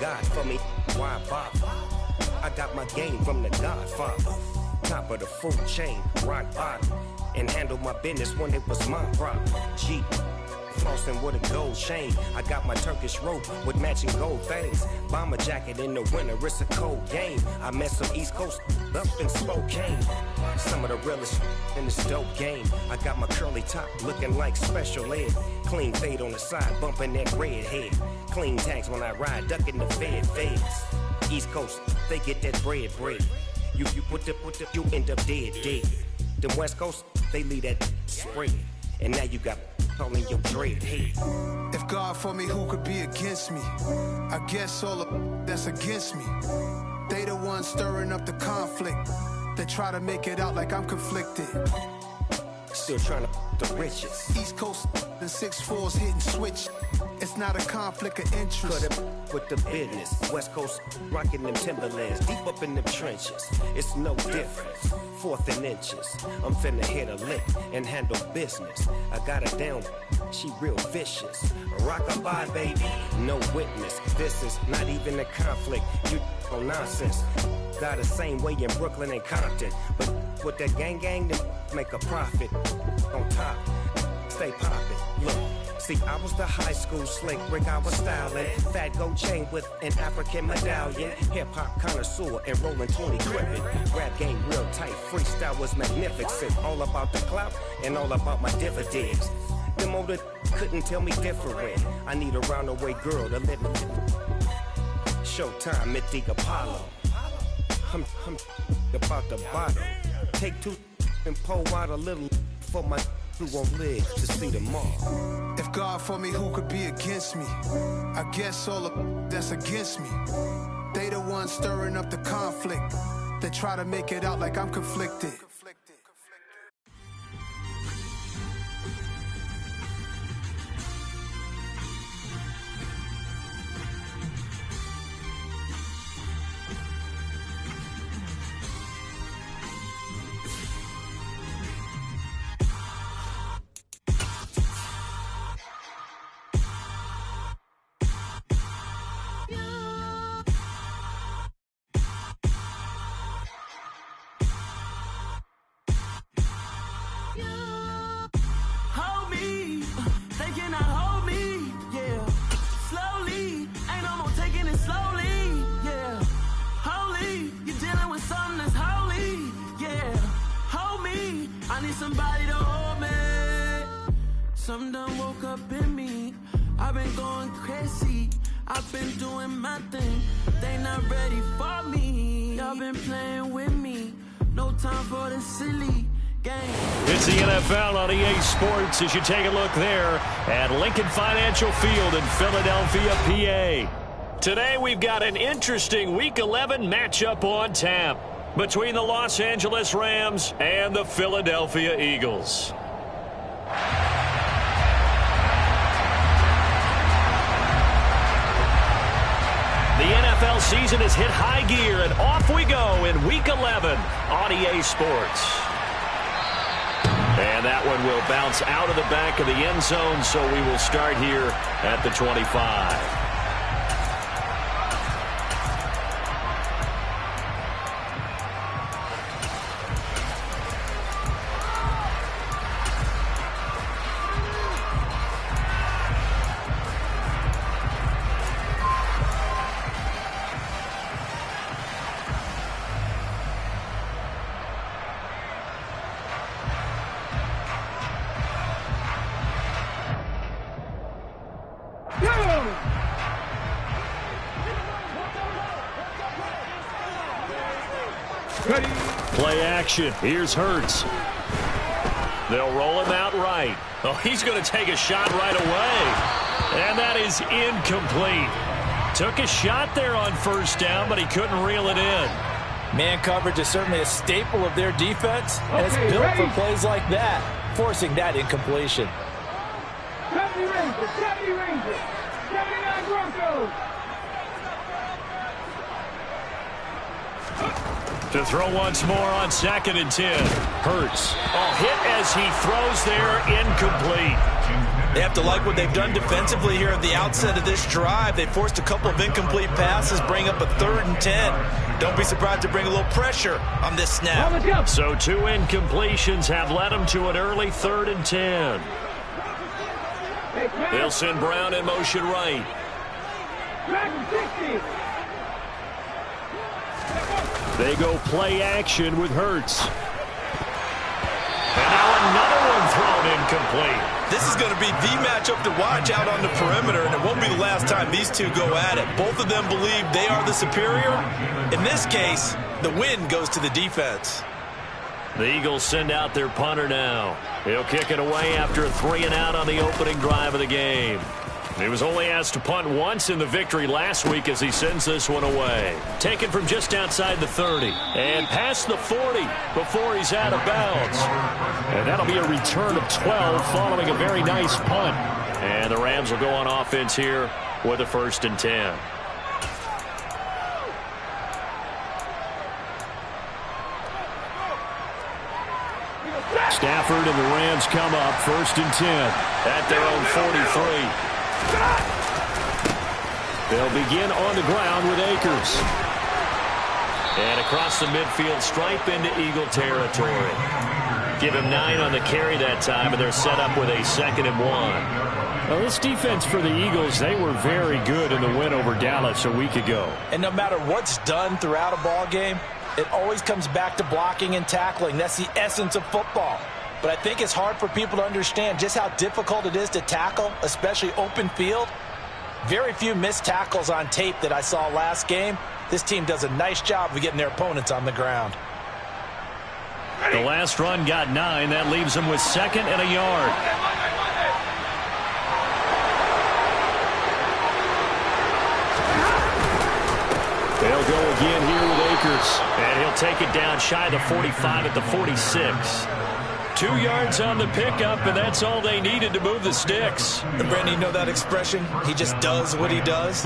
God for me, why bother? I got my game from the Godfather. Top of the food chain, rock bottom. And handle my business when it was my problem. G, flossing with a gold chain. I got my Turkish rope with matching gold things. Bomber jacket in the winter, it's a cold game. I met some East Coast up in Spokane. Some of the realest in this dope game. I got my curly top looking like special ed. Clean fade on the side, bumping that red head. Clean tags when I ride, ducking the feds. East Coast, they get that bread. You you end up dead. Then West Coast, they leave that spread. And now you got calling your dread head. If God for me, who could be against me? I guess all of that's against me. They the ones stirring up the conflict. They try to make it out like I'm conflicted. Still trying to the riches. East Coast and 6'4's hitting switch. It's not a conflict of interest. Cut up with the business. West Coast rocking them Timberlands, deep up in them trenches. It's no difference. 4th and inches. I'm finna hit a lick and handle business. I got her down. She real vicious. Rock-a-bye, baby. No witness. This is not even a conflict. You on nonsense. Got the same way in Brooklyn and Compton. But with that gang, then make a profit. On top, stay poppin'. Look. See, I was the high school slick Rick, I was styling. Fat gold chain with an African medallion. Hip-hop connoisseur and rolling 20 crippin'. Rap game real tight, freestyle was magnificent. All about the clout and all about my dividends. Them older couldn't tell me different. I need a roundaway girl to live in. Showtime, Mythic Apollo. I'm about the bottom. Take 2 and pour out a little for my who won't live to see tomorrow. If God for me, who could be against me? I guess all of that's against me. They the ones stirring up the conflict. They try to make it out like I'm conflicted. Somebody to hold me. Some done woke up in me. I've been going crazy. I've been doing my thing. They not ready for me. Y'all been playing with me. No time for the silly game. It's the NFL on EA Sports as you take a look there at Lincoln Financial Field in Philadelphia, PA. Today we've got an interesting Week 11 matchup on tap between the Los Angeles Rams and the Philadelphia Eagles. The NFL season has hit high gear, and off we go in Week 11 on EA Sports. And that one will bounce out of the back of the end zone, so we will start here at the 25. Play action. Here's Hurts. They'll roll him out right. Oh, he's going to take a shot right away. And that is incomplete. Took a shot there on first down, but he couldn't reel it in. Man coverage is certainly a staple of their defense, and it's built for plays like that, forcing that incompletion. 70 Rangers, 79 Broncos. To throw once more on 2nd and 10. Hurts. Oh, hit as he throws there, incomplete. They have to like what they've done defensively here at the outset of this drive. They forced a couple of incomplete passes, bring up a 3rd and 10. Don't be surprised to bring a little pressure on this snap. So 2 incompletions have led them to an early 3rd and 10. They'll send Brown in motion right. They go play action with Hurts. And now another one thrown incomplete. This is going to be the matchup to watch out on the perimeter, and it won't be the last time these two go at it. Both of them believe they are the superior. In this case, the win goes to the defense. The Eagles send out their punter now. He'll kick it away after a 3-and-out on the opening drive of the game. He was only asked to punt once in the victory last week as he sends this one away. Taken from just outside the 30 and past the 40 before he's out of bounds. And that'll be a return of 12 following a very nice punt. And the Rams will go on offense here with a 1st and 10. Stafford and the Rams come up 1st and 10 at their own 43. They'll begin on the ground with Akers. And across the midfield stripe into Eagle territory. Give him 9 on the carry that time, and they're set up with a 2nd and 1. Well, this defense for the Eagles, they were very good in the win over Dallas a week ago. And no matter what's done throughout a ball game, it always comes back to blocking and tackling. That's the essence of football. But I think it's hard for people to understand just how difficult it is to tackle, especially open field. Very few missed tackles on tape that I saw last game. This team does a nice job of getting their opponents on the ground. The last run got 9. That leaves them with 2nd and a yard. They'll go again here with Akers. And he'll take it down shy of the 45 at the 46. 2 yards on the pickup, and that's all they needed to move the sticks. And Brandon, you know that expression? He just does what he does.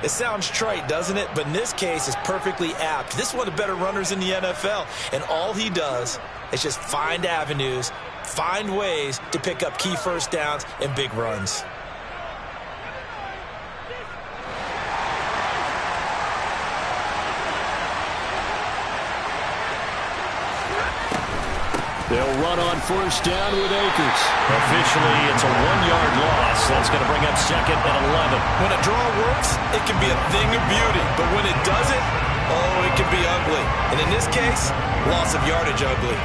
It sounds trite, doesn't it? But in this case, it's perfectly apt. This is one of the better runners in the NFL, and all he does is just find avenues, find ways to pick up key 1st downs and big runs. They'll run on 1st down with Akers. Officially, it's a 1-yard loss. That's going to bring up 2nd and 11. When a draw works, it can be a thing of beauty. But when it doesn't, oh, it can be ugly. And in this case, loss of yardage ugly.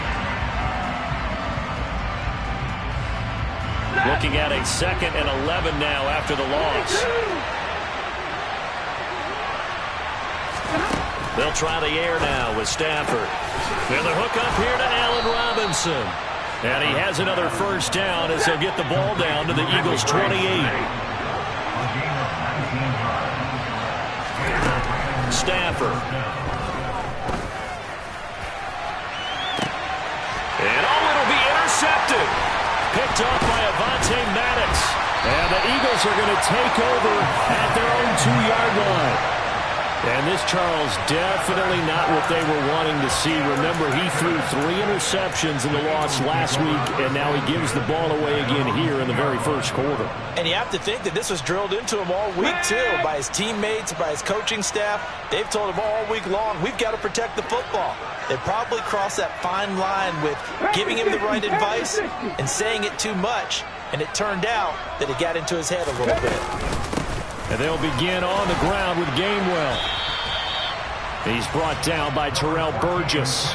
Looking at a 2nd and 11 now after the loss. They'll try the air now with Stafford. And the hook up here to Allen Robinson. And he has another 1st down as he'll get the ball down to the Eagles' 28. Stafford. And it'll be intercepted. Picked off by Avonte Maddox. And the Eagles are going to take over at their own 2-yard line. And this, Charles, definitely not what they were wanting to see. Remember, he threw 3 interceptions in the loss last week, and now he gives the ball away again here in the very 1st quarter. And you have to think that this was drilled into him all week, too, by his teammates, by his coaching staff. They've told him all week long, we've got to protect the football. They probably crossed that fine line with giving him the right advice and saying it too much. And it turned out that it got into his head a little bit. And they'll begin on the ground with Gainwell. He's brought down by Terrell Burgess.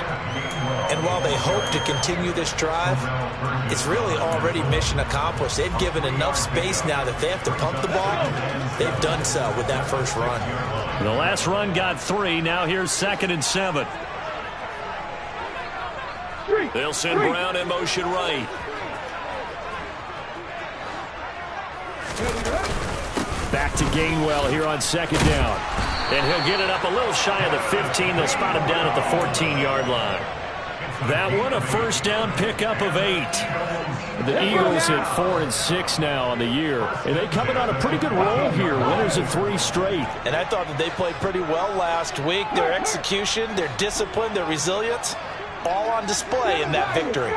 And while they hope to continue this drive, it's really already mission accomplished. They've given enough space now that they have to pump the ball. They've done so with that 1st run. The last run got 3. Now here's 2nd and 7. They'll send Brown in motion right. Back to Gainwell here on 2nd down. And he'll get it up a little shy of the 15. They'll spot him down at the 14-yard line. That one a 1st down pickup of 8. The Eagles at 4-6 now on the year. And they coming on a pretty good roll here. Winners of 3 straight. And I thought that they played pretty well last week. Their execution, their discipline, their resilience, all on display in that victory.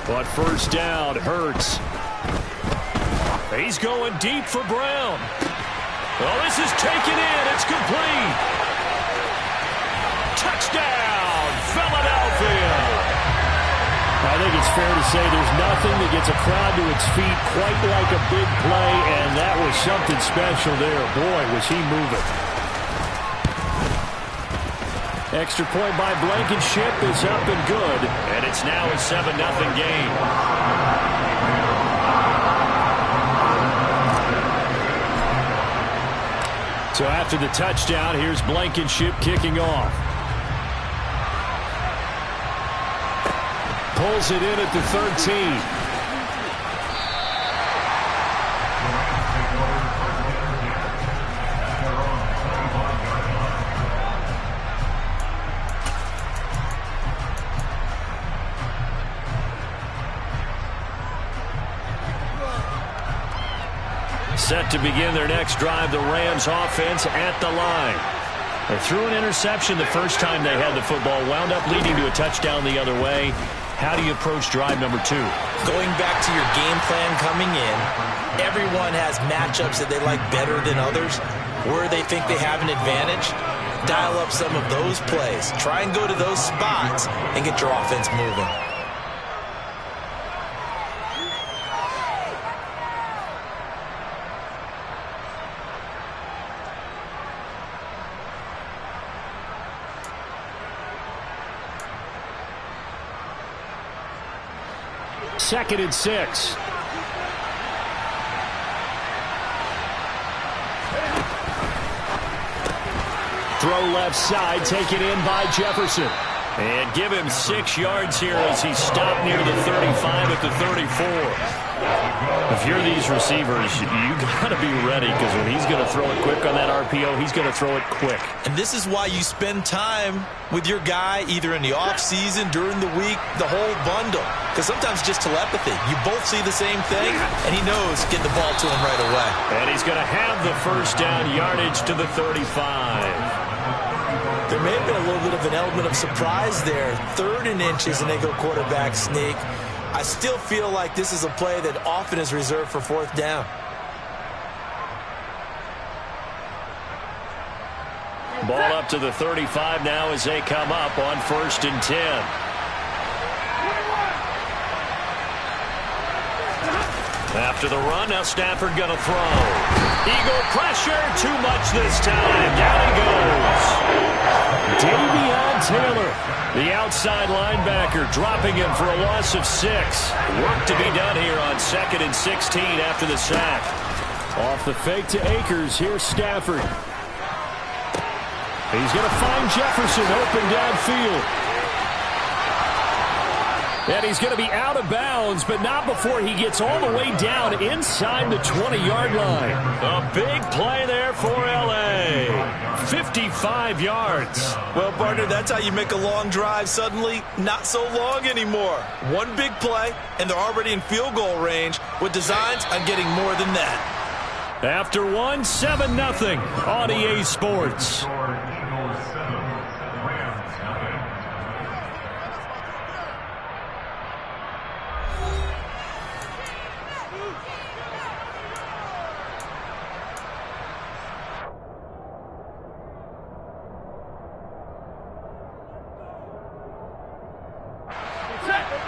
On first down, Hurts. He's going deep for Brown. Oh, this is taken in. It's complete. Touchdown, Philadelphia. I think it's fair to say there's nothing that gets a crowd to its feet quite like a big play, and that was something special there. Boy, was he moving. Extra point by Blankenship is up and good, and it's now a 7-0 game. So after the touchdown, here's Blankenship kicking off. Pulls it in at the 13. Set to begin their next drive, the Rams offense at the line. They threw an interception the first time they had the football, wound up leading to a touchdown the other way. How do you approach drive number 2? Going back to your game plan coming in, everyone has matchups that they like better than others. Where they think they have an advantage, dial up some of those plays. Try and go to those spots and get your offense moving. Second and 6. Throw left side, taken in by Jefferson. And give him 6 yards here as he stopped near the 35 at the 34. If you're these receivers, you got to be ready, because when he's going to throw it quick on that RPO, he's going to throw it quick. And this is why you spend time with your guy either in the offseason, during the week, the whole bundle. Because sometimes just telepathy. You both see the same thing, and he knows get the ball to him right away. And he's going to have the first down yardage to the 35. There may have been a little bit of an element of surprise there. 3rd and inches, and they go quarterback sneak. I still feel like this is a play that often is reserved for 4th down. Ball up to the 35 now as they come up on 1st and 10. After the run, now Stafford going to throw. Eagle pressure, too much this time. Down he goes. Davion Taylor, the outside linebacker, dropping him for a loss of 6. Work to be done here on 2nd and 16 after the sack. Off the fake to Akers, here's Stafford. He's going to find Jefferson open downfield. And he's going to be out of bounds, but not before he gets all the way down inside the 20-yard line. A big play there for L.A. 55 yards. Well, partner, that's how you make a long drive suddenly not so long anymore. One big play, and they're already in field goal range with designs on getting more than that. After 7-0 on EA Sports.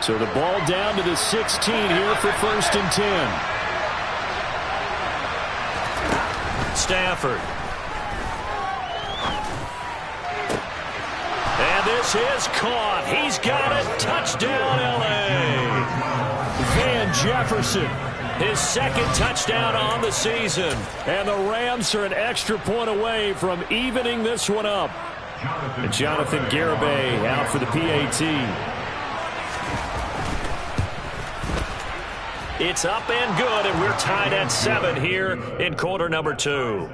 So the ball down to the 16 here for 1st and 10. Stafford. And this is caught. He's got it. Touchdown, L.A. Van Jefferson, his 2nd touchdown on the season. And the Rams are an extra point away from evening this one up. And Jonathan Garibay out for the PAT. It's up and good, and we're tied at 7 here in quarter number 2.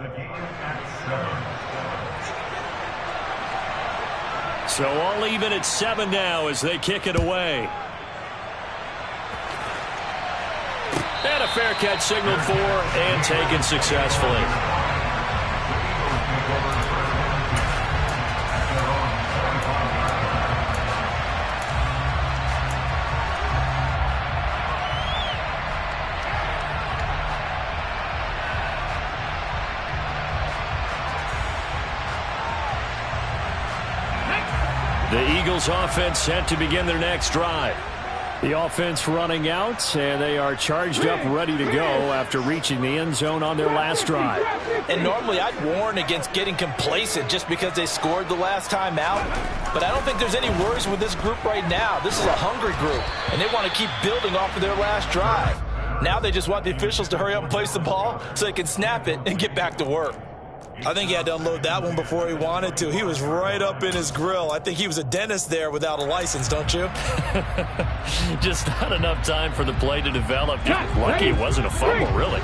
So all even at 7 now as they kick it away. And a fair catch signaled for and taken successfully. The Eagles offense set to begin their next drive. The offense running out, and they are charged up, ready to go after reaching the end zone on their last drive. And normally I'd warn against getting complacent just because they scored the last time out. But I don't think there's any worries with this group right now. This is a hungry group, and they want to keep building off of their last drive. Now they just want the officials to hurry up and place the ball so they can snap it and get back to work. I think he had to unload that one before he wanted to. He was right up in his grill. I think he was a dentist there without a license, don't you? Just not enough time for the play to develop. Lucky it wasn't a fumble, really.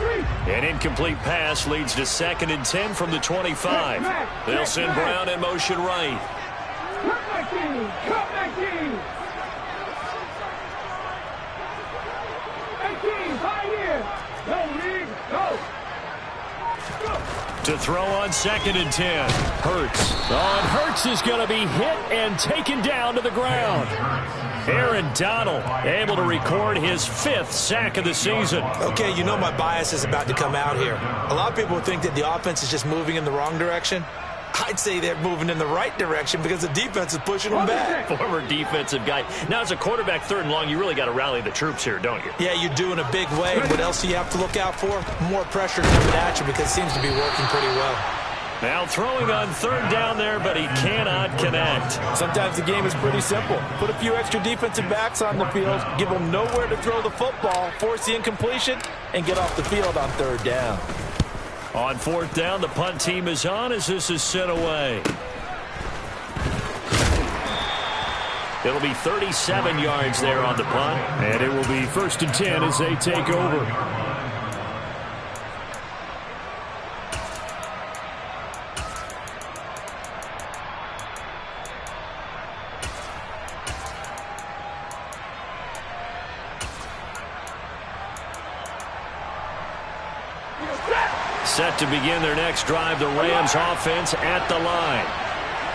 An incomplete pass leads to 2nd and 10 from the 25. They'll send Brown in motion right. Cut back team. 18, high here. Go, Lee, go. To throw on 2nd and 10. Hurts. And Hurts is going to be hit and taken down to the ground. Aaron Donald able to record his 5th sack of the season. Okay, you know my bias is about to come out here. A lot of people think that the offense is just moving in the wrong direction. I'd say they're moving in the right direction because the defense is pushing them back. Former defensive guy. Now, as a quarterback 3rd and long, you really got to rally the troops here, don't you? Yeah, you do in a big way. What else do you have to look out for? More pressure coming at you because it seems to be working pretty well. Now throwing on 3rd down there, but he cannot connect. Sometimes the game is pretty simple. Put a few extra defensive backs on the field, give them nowhere to throw the football, force the incompletion, and get off the field on 3rd down. On 4th down, the punt team is on as this is sent away. It'll be 37 yards there on the punt, and it will be 1st and 10 as they take over. Set to begin their next drive, the Rams offense at the line.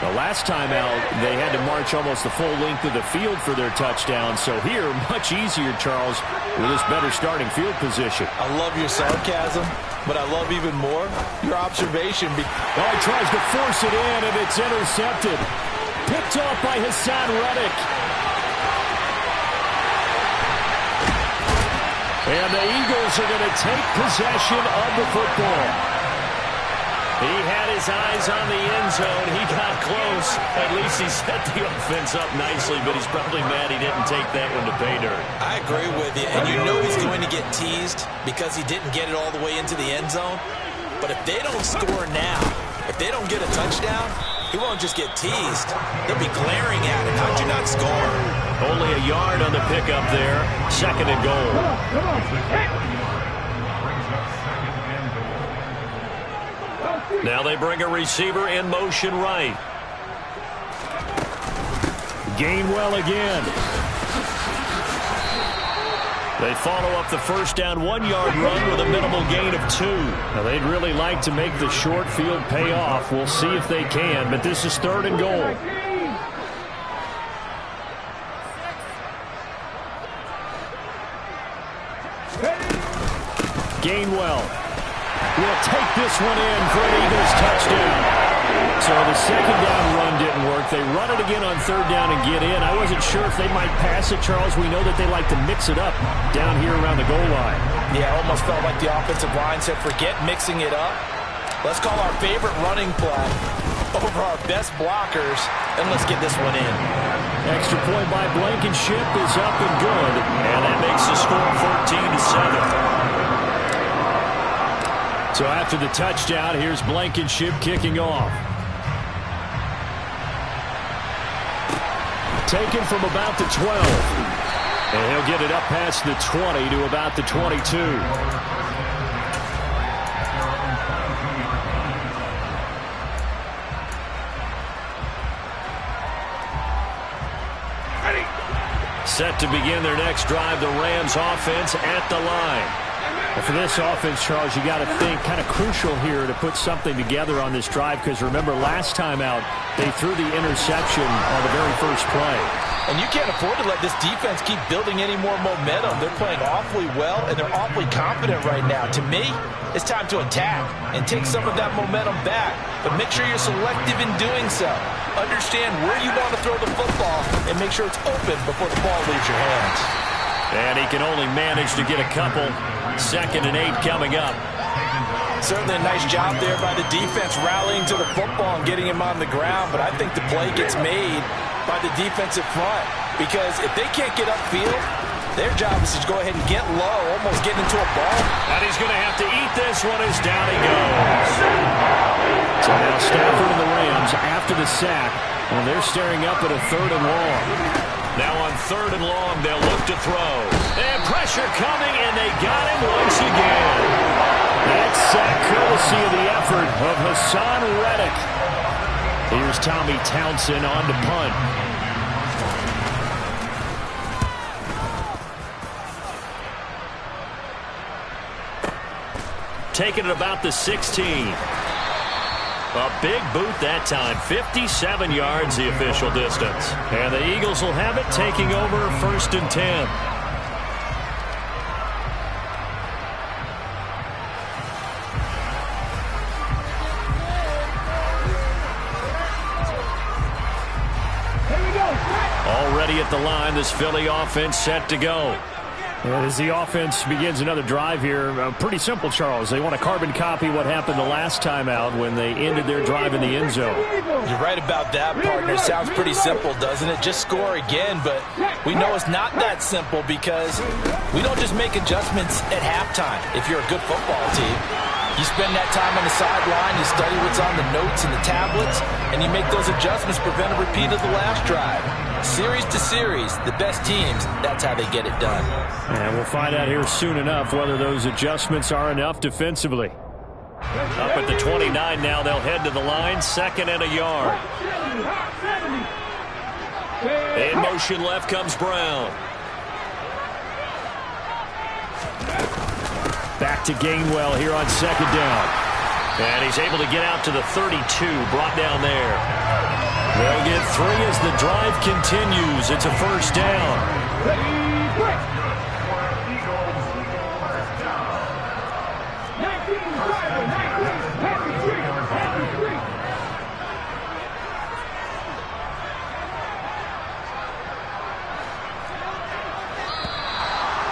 The last time out, they had to march almost the full length of the field for their touchdown. So here, much easier, Charles, with this better starting field position. I love your sarcasm, but I love even more your observation. Oh, he tries to force it in, and it's intercepted. Picked off by Hassan Reddick. And the Eagles are going to take possession of the football. He had his eyes on the end zone. He got close. At least he set the offense up nicely, but he's probably mad he didn't take that one to pay dirt. I agree with you, and you know he's going to get teased because he didn't get it all the way into the end zone. But if they don't score now, if they don't get a touchdown, he won't just get teased. They'll be glaring at him. How'd you not score? Only a yard on the pickup there. 2nd and goal. Now they bring a receiver in motion right. Gainwell again. They follow up the 1st down 1-yard run with a minimal gain of 2. Now they'd really like to make the short field pay off. We'll see if they can, but this is 3rd and goal. Gainwell will take this one in for an Eagles touchdown. So the 2nd down run didn't work. They run it again on 3rd down and get in. I wasn't sure if they might pass it, Charles. We know that they like to mix it up down here around the goal line. Yeah, almost felt like the offensive line said, forget mixing it up. Let's call our favorite running play over our best blockers, and let's get this one in. Extra point by Blankenship is up and good, and that makes the score 14-7. So after the touchdown, here's Blankenship kicking off. Taken from about the 12. And he'll get it up past the 20 to about the 22. Set to begin their next drive, the Rams offense at the line. For this offense, Charles, you got to think kind of crucial here to put something together on this drive, because remember last time out they threw the interception on the very first play. And you can't afford to let this defense keep building any more momentum. They're playing awfully well, and they're awfully confident right now. To me, it's time to attack and take some of that momentum back. But make sure you're selective in doing so. Understand where you want to throw the football and make sure it's open before the ball leaves your hands. And he can only manage to get a couple. 2nd and 8 coming up. Certainly a nice job there by the defense rallying to the football and getting him on the ground, but I think the play gets made by the defensive front, because if they can't get upfield, their job is to go ahead and get low, almost get into a ball. And he's going to have to eat this one as down he goes. So now Stafford and the Rams after the sack, and they're staring up at a 3rd and long. Now on 3rd and long, they'll look to throw. And pressure coming, and they got him once again. That sack courtesy of the effort of Hassan Reddick. Here's Tommy Townsend on to punt. Taking it about the 16. A big boot that time. 57 yards the official distance. And the Eagles will have it, taking over 1st and 10. Already at the line, this Philly offense set to go. And as the offense begins another drive here, pretty simple, Charles. They want to carbon copy what happened the last time out when they ended their drive in the end zone. You're right about that, partner. Sounds pretty simple, doesn't it? Just score again, but we know it's not that simple, because we don't just make adjustments at halftime if you're a good football team. You spend that time on the sideline, you study what's on the notes and the tablets, and you make those adjustments, prevent a repeat of the last drive. Series to series, the best teams, that's how they get it done. And we'll find out here soon enough whether those adjustments are enough defensively. Up at the 29 now, they'll head to the line, 2nd and a yard. In motion left comes Brown. Back to Gainwell here on 2nd down. And he's able to get out to the 32, brought down there. They'll get 3 as the drive continues. It's a 1st down.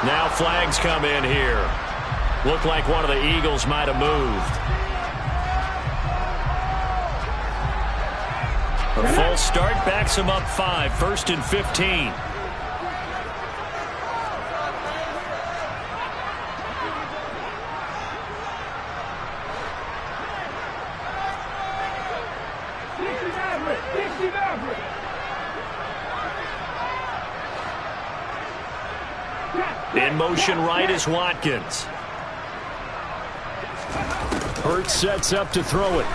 Now flags come in here. Looked like one of the Eagles might have moved. A full start backs him up 5, 1st and 15. In motion right is Watkins. Hurts sets up to throw it.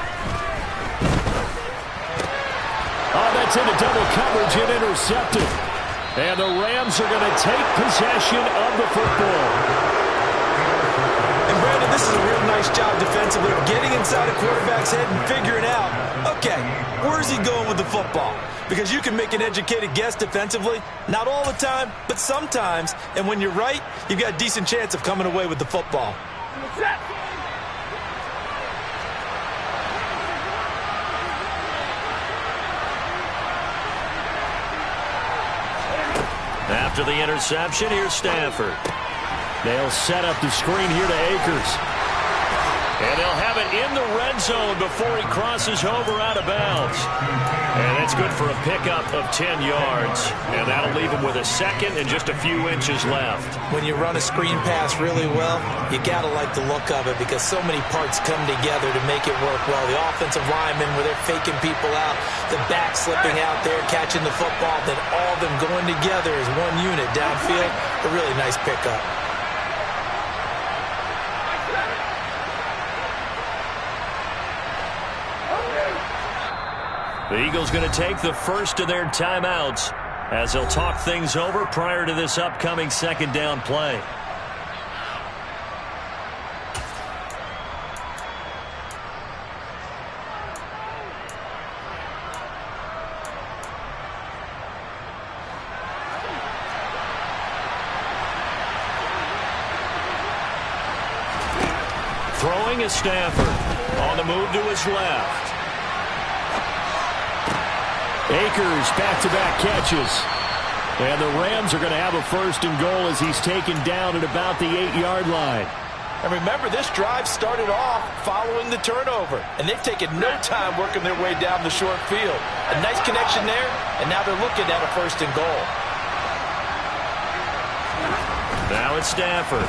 Oh, that's into double coverage and intercepted. And the Rams are going to take possession of the football. And Brandon, this is a real nice job defensively, getting inside a quarterback's head and figuring out, okay, where's he going with the football? Because you can make an educated guess defensively, not all the time, but sometimes. And when you're right, you've got a decent chance of coming away with the football. After the interception, here's Stafford. They'll set up the screen here to Akers. And they'll have it in the red zone before he crosses over out of bounds. And that's good for a pickup of 10 yards. And that'll leave him with a 2nd and just a few inches left. When you run a screen pass really well, you got to like the look of it, because so many parts come together to make it work well. The offensive linemen, where they're faking people out, the back slipping out there, catching the football, then all of them going together as one unit downfield. A really nice pickup. The Eagles going to take the first of their timeouts as they'll talk things over prior to this upcoming 2nd down play. Receiving is Stafford. On the move to his left. Akers back-to-back catches. And the Rams are going to have a 1st and goal as he's taken down at about the 8-yard line. And remember, this drive started off following the turnover. And they've taken no time working their way down the short field. A nice connection there, and now they're looking at a 1st and goal. Now it's Stafford.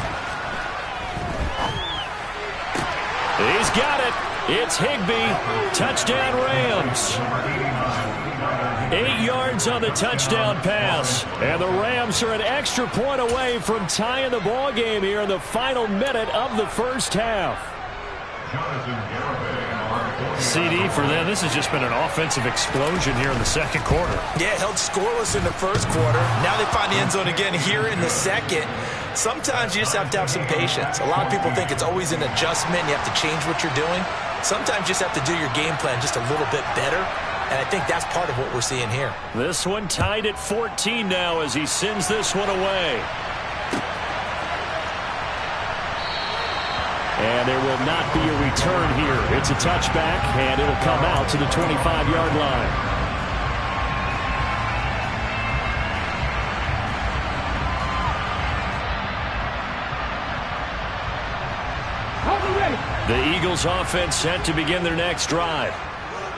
He's got it. It's Higbee. Touchdown Rams. 8 yards on the touchdown pass. And the Rams are an extra point away from tying the ball game here in the final minute of the first half. CD for them. This has just been an offensive explosion here in the second quarter. Yeah, held scoreless in the first quarter. Now they find the end zone again here in the second. Sometimes you just have to have some patience. A lot of people think it's always an adjustment. You have to change what you're doing. Sometimes you just have to do your game plan just a little bit better. And I think that's part of what we're seeing here. This one tied at 14 now as he sends this one away. And there will not be a return here. It's a touchback, and it'll come out to the 25-yard line. The Eagles offense set to begin their next drive.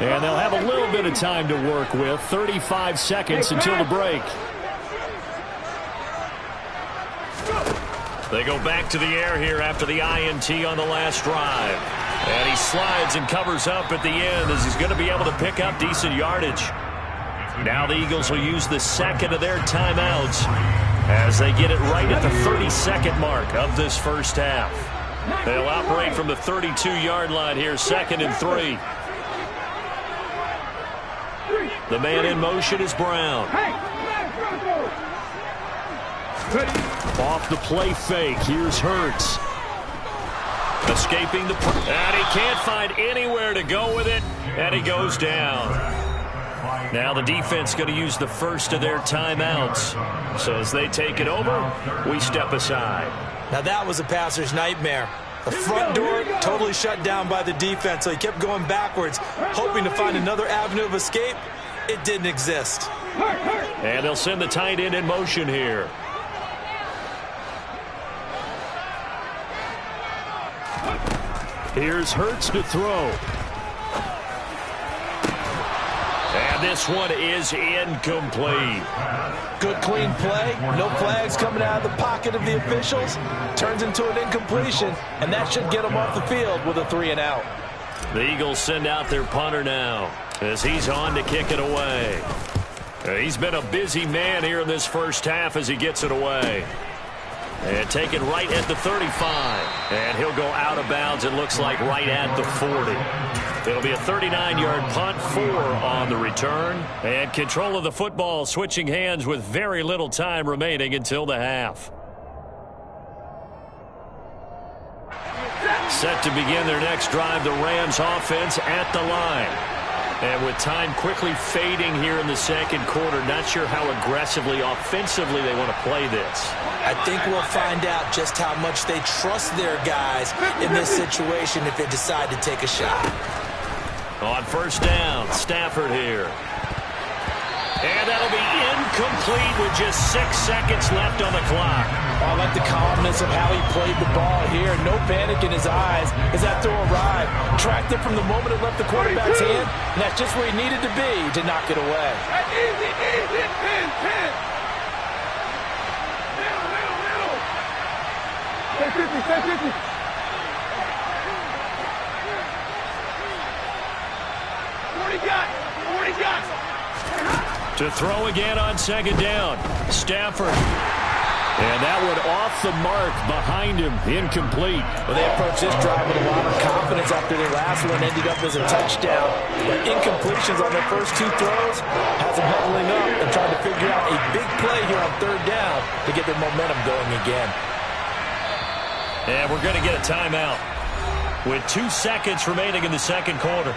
And they'll have a little bit of time to work with. 35 seconds until the break. They go back to the air here after the INT on the last drive. And he slides and covers up at the end as he's going to be able to pick up decent yardage. Now the Eagles will use the second of their timeouts as they get it right at the 32nd mark of this first half. They'll operate from the 32-yard line here, 2nd and 3. The man in motion is Brown. Off the play fake, here's Hurts. Escaping the... And he can't find anywhere to go with it, and he goes down. Now the defense going to use the first of their timeouts. So as they take it over, we step aside. Now that was a passer's nightmare. The front door totally shut down by the defense, so he kept going backwards, hoping to find another avenue of escape. It didn't exist. And they'll send the tight end in motion here. Here's Hurts to throw. And this one is incomplete. Good clean play. No flags coming out of the pocket of the officials. Turns into an incompletion, and that should get them off the field with a 3-and-out. The Eagles send out their punter now as he's on to kick it away. He's been a busy man here in this first half as he gets it away. And taken right at the 35. And he'll go out of bounds, it looks like, right at the 40. It'll be a 39-yard punt, 4 on the return. And control of the football switching hands with very little time remaining until the half. Set to begin their next drive, the Rams offense at the line. And with time quickly fading here in the second quarter, not sure how aggressively, offensively they want to play this. I think we'll find out just how much they trust their guys in this situation if they decide to take a shot. On first down, Stafford here. And that'll be incomplete with just 6 seconds left on the clock. Oh, I like the calmness of how he played the ball here. No panic in his eyes as that throw arrived. Tracked it from the moment it left the quarterback's hand, and that's just where he needed to be to knock it away. Easy, easy, pin. Middle. Stay 50. What do you got? To throw again on second down. Stafford. And that one off the mark behind him. Incomplete. Well, they approached this drive with a lot of confidence after their last one ended up as a touchdown. But incompletions on their first 2 throws has them huddling up and trying to figure out a big play here on third down to get their momentum going again. And we're going to get a timeout with 2 seconds remaining in the second quarter.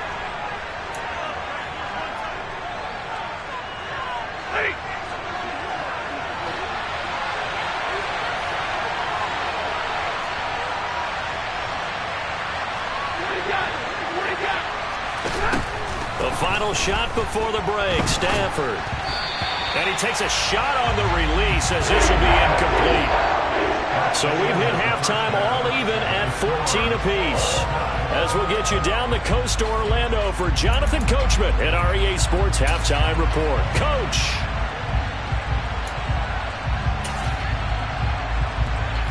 The final shot before the break, Stafford. And he takes a shot on the release as this will be incomplete. So we've hit halftime all even at 14 apiece. As we'll get you down the coast to Orlando for Jonathan Coachman at our EA Sports Halftime Report. Coach.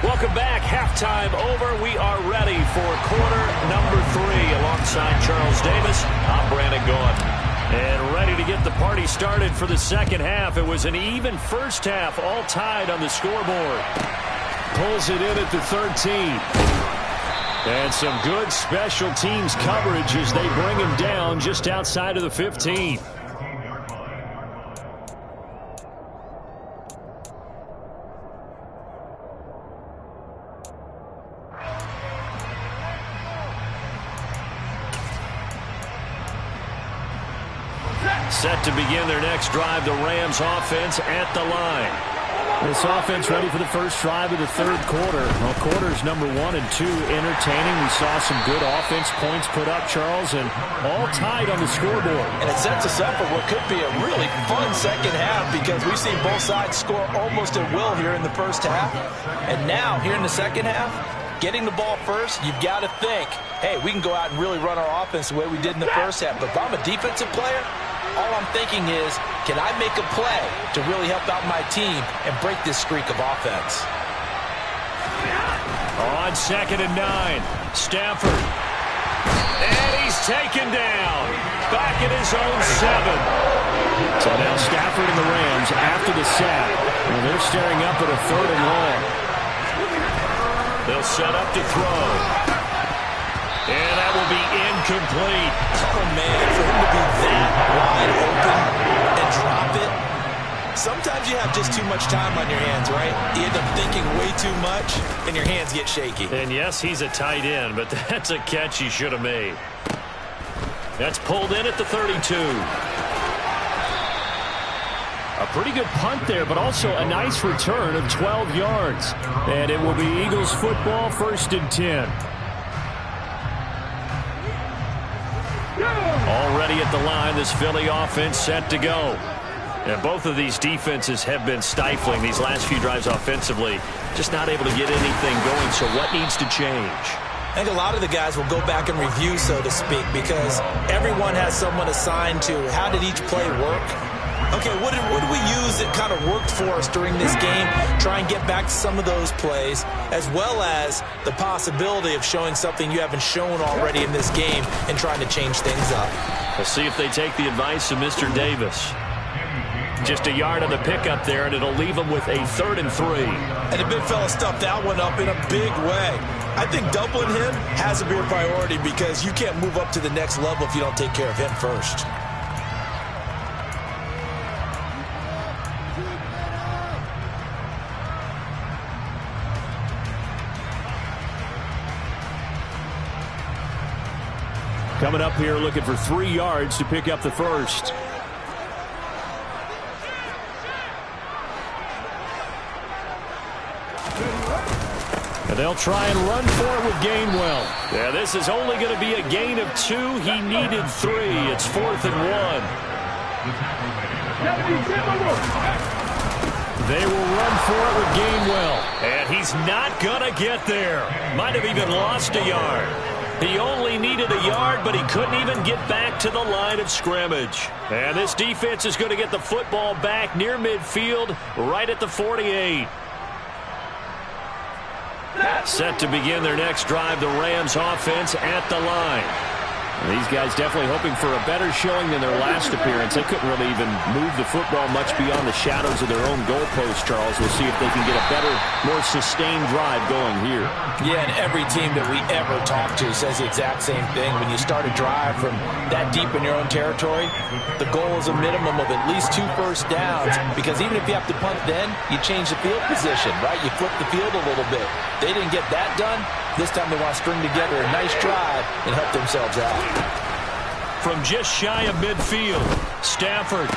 Welcome back. Halftime over. We are ready for quarter number 3. Alongside Charles Davis, I'm Brandon Gaudin. And ready to get the party started for the second half. It was an even first half, all tied on the scoreboard. Pulls it in at the 13. And some good special teams coverage as they bring him down just outside of the 15. Set to begin their next drive, the Rams offense at the line. This offense ready for the first drive of the third quarter. Well, quarters number 1 and 2 entertaining. We saw some good offense points put up, Charles, and all tied on the scoreboard. And it sets us up for what could be a really fun second half because we've seen both sides score almost at will here in the first half. And now, here in the second half, getting the ball first, you've got to think, hey, we can go out and really run our offense the way we did in the first half. But if I'm a defensive player, all I'm thinking is, can I make a play to really help out my team and break this streak of offense? On 2nd and 9, Stafford. And he's taken down. Back at his own 7. So now Stafford and the Rams after the sack. And they're staring up at a 3rd and long. They'll set up to throw. And that will be incomplete. Oh, man, for him to be that wide open and drop it. Sometimes you have just too much time on your hands, right? You end up thinking way too much, and your hands get shaky. And, yes, he's a tight end, but that's a catch he should have made. That's pulled in at the 32. A pretty good punt there, but also a nice return of 12 yards. And it will be Eagles football, 1st and 10. Already at the line, this Philly offense set to go. And both of these defenses have been stifling these last few drives offensively. Just not able to get anything going, so what needs to change? I think a lot of the guys will go back and review, so to speak, because everyone has someone assigned to how did each play work. Okay, what did we use that kind of worked for us during this game? Try and get back to some of those plays, as well as the possibility of showing something you haven't shown already in this game and trying to change things up. We'll see if they take the advice of Mr. Davis. Just a yard on the pickup there, and it'll leave them with a 3rd and 3. And the big fella stuffed that one up in a big way. I think doubling him has to be a priority because you can't move up to the next level if you don't take care of him first. Coming up here looking for 3 yards to pick up the first. And they'll try and run for it with Gainwell. Yeah, this is only going to be a gain of 2. He needed 3. It's 4th and 1. They will run for it with Gainwell. And he's not going to get there. Might have even lost a yard. He only needed a yard, but he couldn't even get back to the line of scrimmage. And this defense is going to get the football back near midfield, right at the 48. Set to begin their next drive, the Rams offense at the line. And these guys definitely hoping for a better showing than their last appearance. They couldn't really even move the football much beyond the shadows of their own goalpost, Charles. We'll see if they can get a better, more sustained drive going here. Yeah, and every team that we ever talk to says the exact same thing. When you start a drive from that deep in your own territory, the goal is a minimum of at least 2 first downs, because even if you have to punt then, you change the field position, right? You flip the field a little bit. They didn't get that done. This time they want to string together a nice drive and help themselves out. From just shy of midfield, Stafford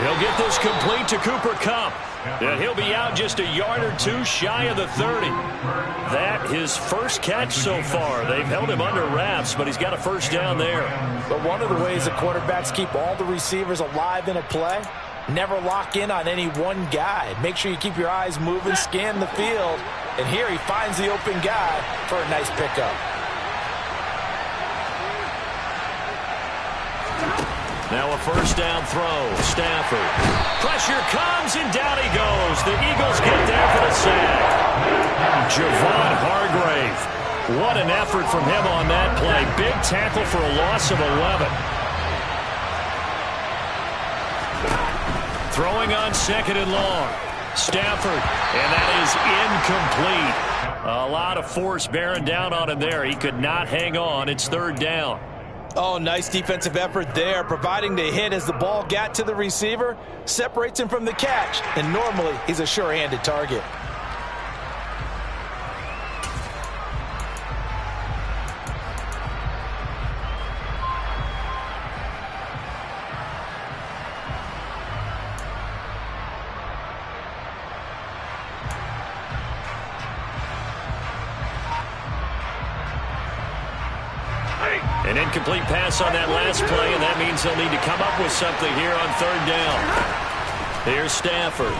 He'll get this complete to Cooper Kupp. And he'll be out just a yard or two shy of the 30. That his first catch so far. They've held him under wraps, but he's got a first down there. But one of the ways the quarterbacks keep all the receivers alive in a play, never lock in on any one guy. Make sure you keep your eyes moving, scan the field. And here he finds the open guy for a nice pickup. Now a first down throw. Stafford. Pressure comes, and down he goes. The Eagles get there for the sack. Javon Hargrave. What an effort from him on that play. Big tackle for a loss of 11. Throwing on 2nd and long. Stafford, and that is incomplete. A lot of force bearing down on him there. He could not hang on. It's 3rd down. Oh, nice defensive effort there, providing the hit as the ball got to the receiver, separates him from the catch, and normally he's a sure-handed target. An incomplete pass on that last play, and that means they'll need to come up with something here on 3rd down. Here's Stafford.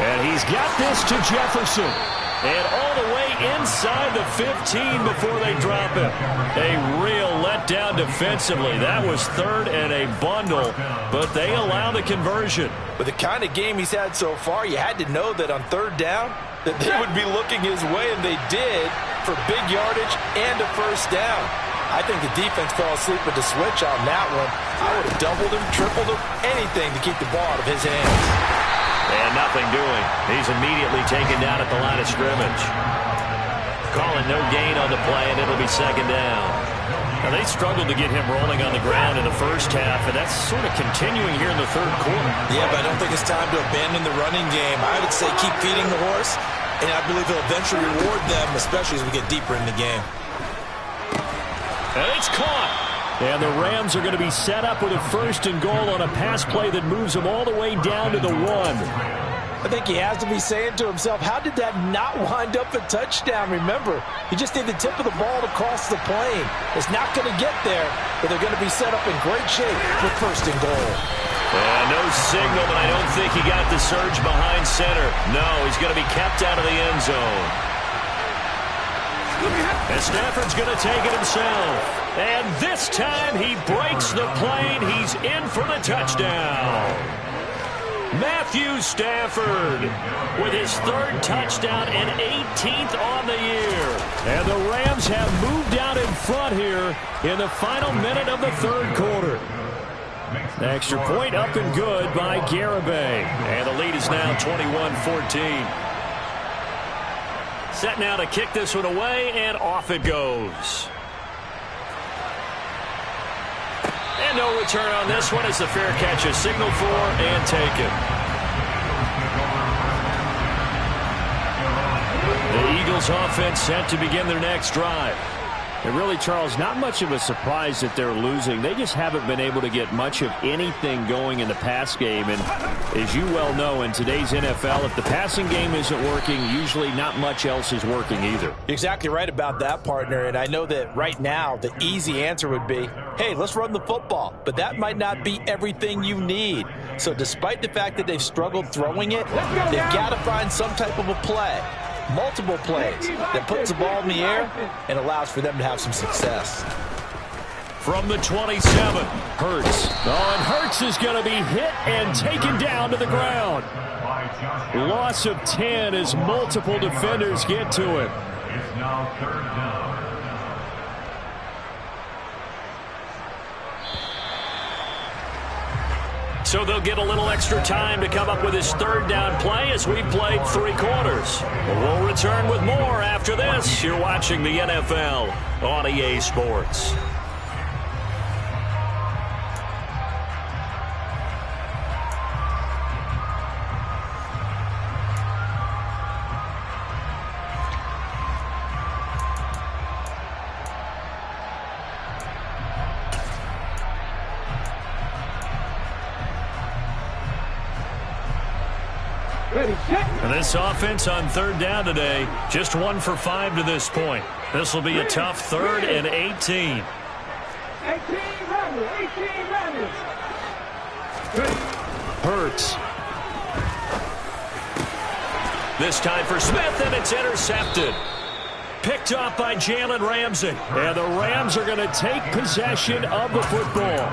And he's got this to Jefferson. And all the way inside the 15 before they drop him. A real letdown defensively. That was 3rd and a bundle, but they allow the conversion. With the kind of game he's had so far, you had to know that on 3rd down that they would be looking his way, and they did, for big yardage and a first down. I think the defense fell asleep with the switch on that one. I would have doubled him, tripled him, anything to keep the ball out of his hands. And nothing doing. He's immediately taken down at the line of scrimmage. Calling no gain on the play, and it'll be 2nd down. Now, they struggled to get him rolling on the ground in the first half, and that's sort of continuing here in the 3rd quarter. Yeah, but I don't think it's time to abandon the running game. I would say keep feeding the horse, and I believe he'll eventually reward them, especially as we get deeper in the game. And it's caught. And the Rams are going to be set up with a 1st and goal on a pass play that moves them all the way down to the 1. I think he has to be saying to himself, how did that not wind up a touchdown? Remember, you just need the tip of the ball to cross the plane. It's not going to get there, but they're going to be set up in great shape with 1st and goal. No signal, but I don't think he got the surge behind center. No, he's going to be kept out of the end zone. And Stafford's going to take it himself. And this time he breaks the plane. He's in for the touchdown. Matthew Stafford with his 3rd touchdown and 18th on the year. And the Rams have moved out in front here in the final minute of the 3rd quarter. The extra point up and good by Garibay. And the lead is now 21-14. Set now to kick this one away, and off it goes. And no return on this one as the fair catch is signaled for and taken. The Eagles offense set to begin their next drive. And really, Charles, not much of a surprise that they're losing. They just haven't been able to get much of anything going in the pass game. And as you well know, in today's NFL, if the passing game isn't working, usually not much else is working either. You're exactly right about that, partner. And I know that right now the easy answer would be, hey, let's run the football. But that might not be everything you need. So despite the fact that they've struggled throwing it, they've got to find some type of a play. Multiple plays that puts the ball in the air and allows for them to have some success. From the 27, Hurts. Oh, and Hurts is going to be hit and taken down to the ground. Loss of 10 as multiple defenders get to him. It's now 3rd down. So they'll get a little extra time to come up with his 3rd down play as we've played 3 quarters. We'll return with more after this. You're watching the NFL on EA Sports. And this offense on third down today, just 1 for 5 to this point. This will be a tough 3rd and 18. Hurts. This time for Smith, and it's intercepted. Picked off by Jalen Ramsey. And the Rams are going to take possession of the football.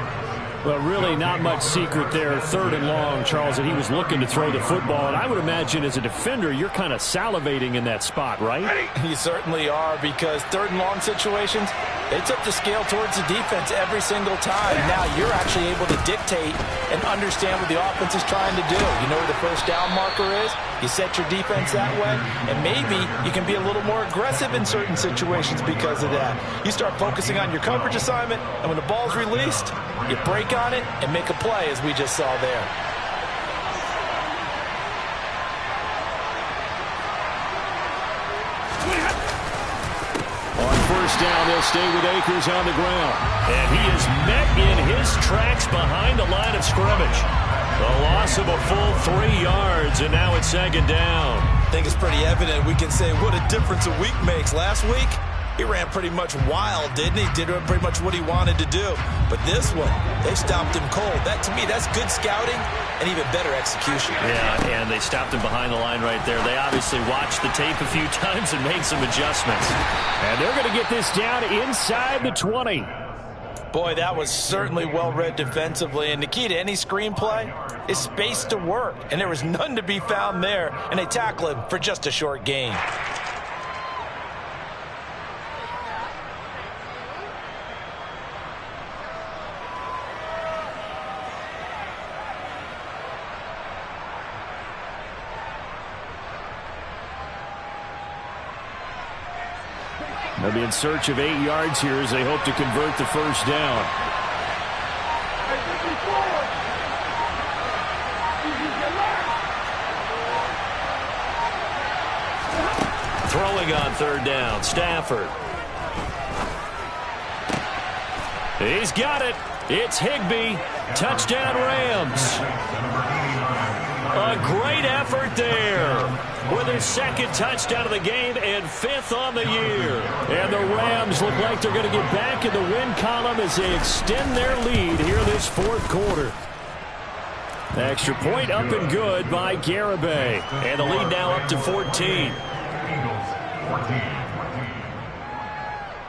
Well, really not much secret there, 3rd and long, Charles, that he was looking to throw the football. And I would imagine as a defender, you're kind of salivating in that spot, right? You certainly are, because 3rd and long situations, they tip the scale towards the defense every single time. Now you're actually able to dictate and understand what the offense is trying to do. You know where the first down marker is. You set your defense that way, and maybe you can be a little more aggressive in certain situations because of that. You start focusing on your coverage assignment, and when the ball's released, you break on it and make a play, as we just saw there. On first down, they'll stay with Akers on the ground. And he is met in his tracks behind the line of scrimmage. The loss of a full 3 yards, and now it's 2nd down. I think it's pretty evident. We can say what a difference a week makes. Last week, he ran pretty much wild, didn't he? Did pretty much what he wanted to do. But this one, they stopped him cold. That, to me, that's good scouting and even better execution. Yeah, and they stopped him behind the line right there. They obviously watched the tape a few times and made some adjustments. And they're going to get this down inside the 20. Boy, that was certainly well-read defensively. And the key to any screenplay is space to work. And there was none to be found there. And they tackle him for just a short gain. They'll be in search of 8 yards here as they hope to convert the first down. Throwing on 3rd down, Stafford. He's got it. It's Higbee. Touchdown, Rams. A great effort there with his 2nd touchdown of the game and 5th on the year. And the Rams look like they're going to get back in the win column as they extend their lead here this 4th quarter. Extra point up and good by Garibay. And the lead now up to 14.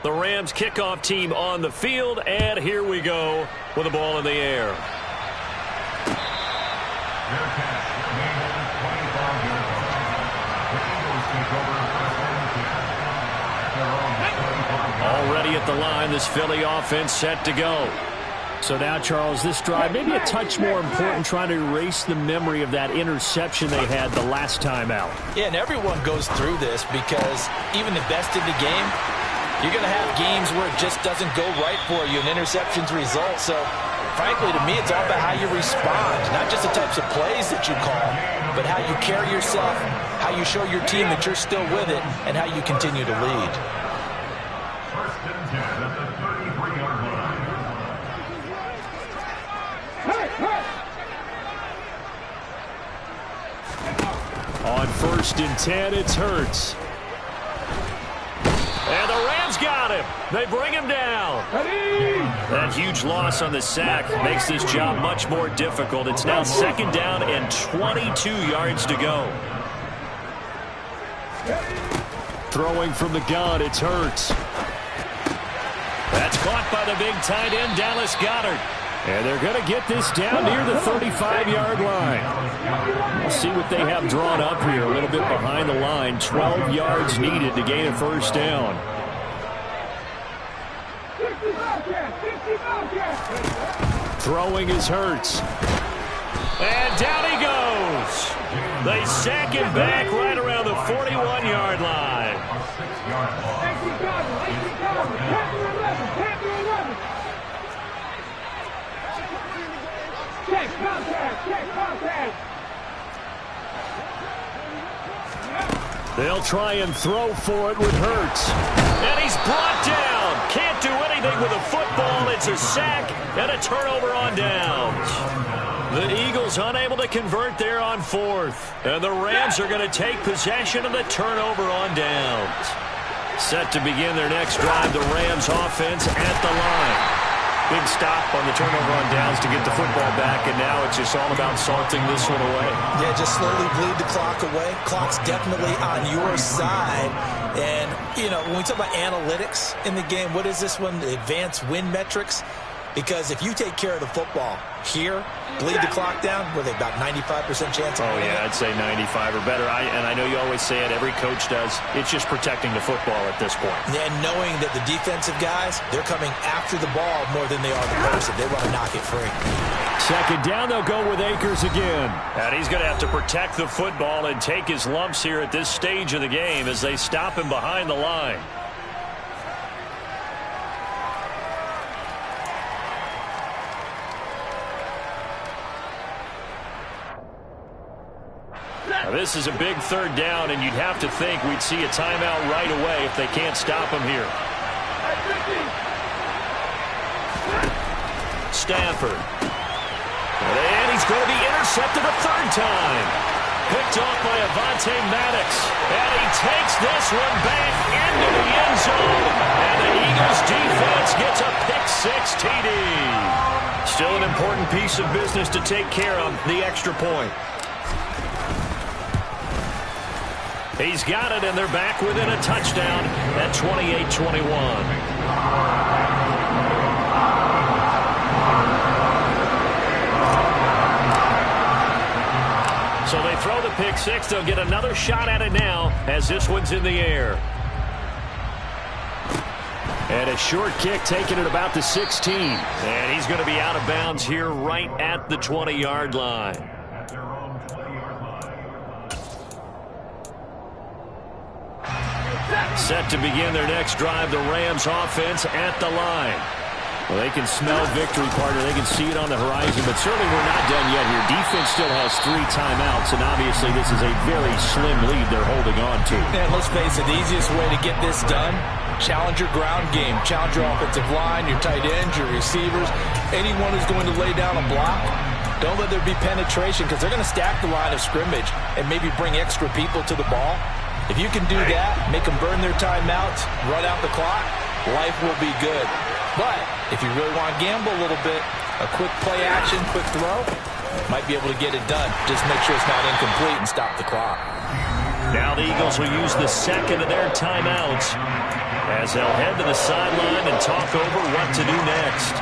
The Rams kickoff team on the field, and here we go with the ball in the air. Already at the line, this Philly offense set to go. So now, Charles, this drive maybe a touch more important, trying to erase the memory of that interception they had the last time out. Yeah, and everyone goes through this because even the best in the game, you're going to have games where it just doesn't go right for you and interceptions result. So, frankly, to me, it's all about how you respond, not just the types of plays that you call, but how you carry yourself, how you show your team that you're still with it, and how you continue to lead. First and 10 at the 33-yard line. On 1st and 10, it's Hurts. And the Rams got him. They bring him down. That huge loss on the sack makes this job much more difficult. It's now 2nd down and 22 yards to go. Throwing from the gun, it's Hurts. That's caught by the big tight end, Dallas Goedert. And they're going to get this down near the 35-yard line. We'll see what they have drawn up here. A little bit behind the line. 12 yards needed to gain a first down. Throwing is Hurts. And down he goes. They sack him back right around the 41-yard line. They'll try and throw for it with Hurts. And he's brought down. Can't do anything with a football. It's It's a sack and a turnover on downs. The Eagles unable to convert there on fourth. And the Rams are going to take possession of the turnover on downs. Set to begin their next drive, the Rams offense at the line. Big stop on the turnover on downs to get the football back, and now it's just all about salting this one away. Yeah, just slowly bleed the clock away. Clock's definitely on your side. And, you know, when we talk about analytics in the game, what is this one? The advanced win metrics? Because if you take care of the football here, bleed the clock down, were they about 95% chance of winning? Yeah, I'd say 95 or better. And I know you always say it, every coach does. It's just protecting the football at this point. And knowing that the defensive guys, they're coming after the ball more than they are the person. They want to knock it free. Second down, they'll go with Akers again. And he's going to have to protect the football and take his lumps here at this stage of the game as they stop him behind the line. Now, this is a big third down, and you'd have to think we'd see a timeout right away if they can't stop him here. Stafford. And he's going to be intercepted a third time. Picked off by Avonte Maddox. And he takes this one back into the end zone. And the Eagles defense gets a pick-six TD. Still an important piece of business to take care of, the extra point. He's got it, and they're back within a touchdown at 28-21. So they throw the pick six. They'll get another shot at it now as this one's in the air. And a short kick taken at about the 16. And he's going to be out of bounds here right at the 20-yard line. Set to begin their next drive, the Rams offense at the line. Well, they can smell victory, partner. They can see it on the horizon, but certainly we're not done yet here. Defense still has 3 timeouts, and obviously this is a very slim lead they're holding on to. And let's face it, the easiest way to get this done, challenge your ground game. Challenge your offensive line, your tight ends, your receivers, anyone who's going to lay down a block. Don't let there be penetration because they're going to stack the line of scrimmage and maybe bring extra people to the ball. If you can do that, make them burn their timeouts, run out the clock, life will be good. But if you really want to gamble a little bit, a quick play action, quick throw, might be able to get it done. Just make sure it's not incomplete and stop the clock. Now the Eagles will use the second of their timeouts as they'll head to the sideline and talk over what to do next.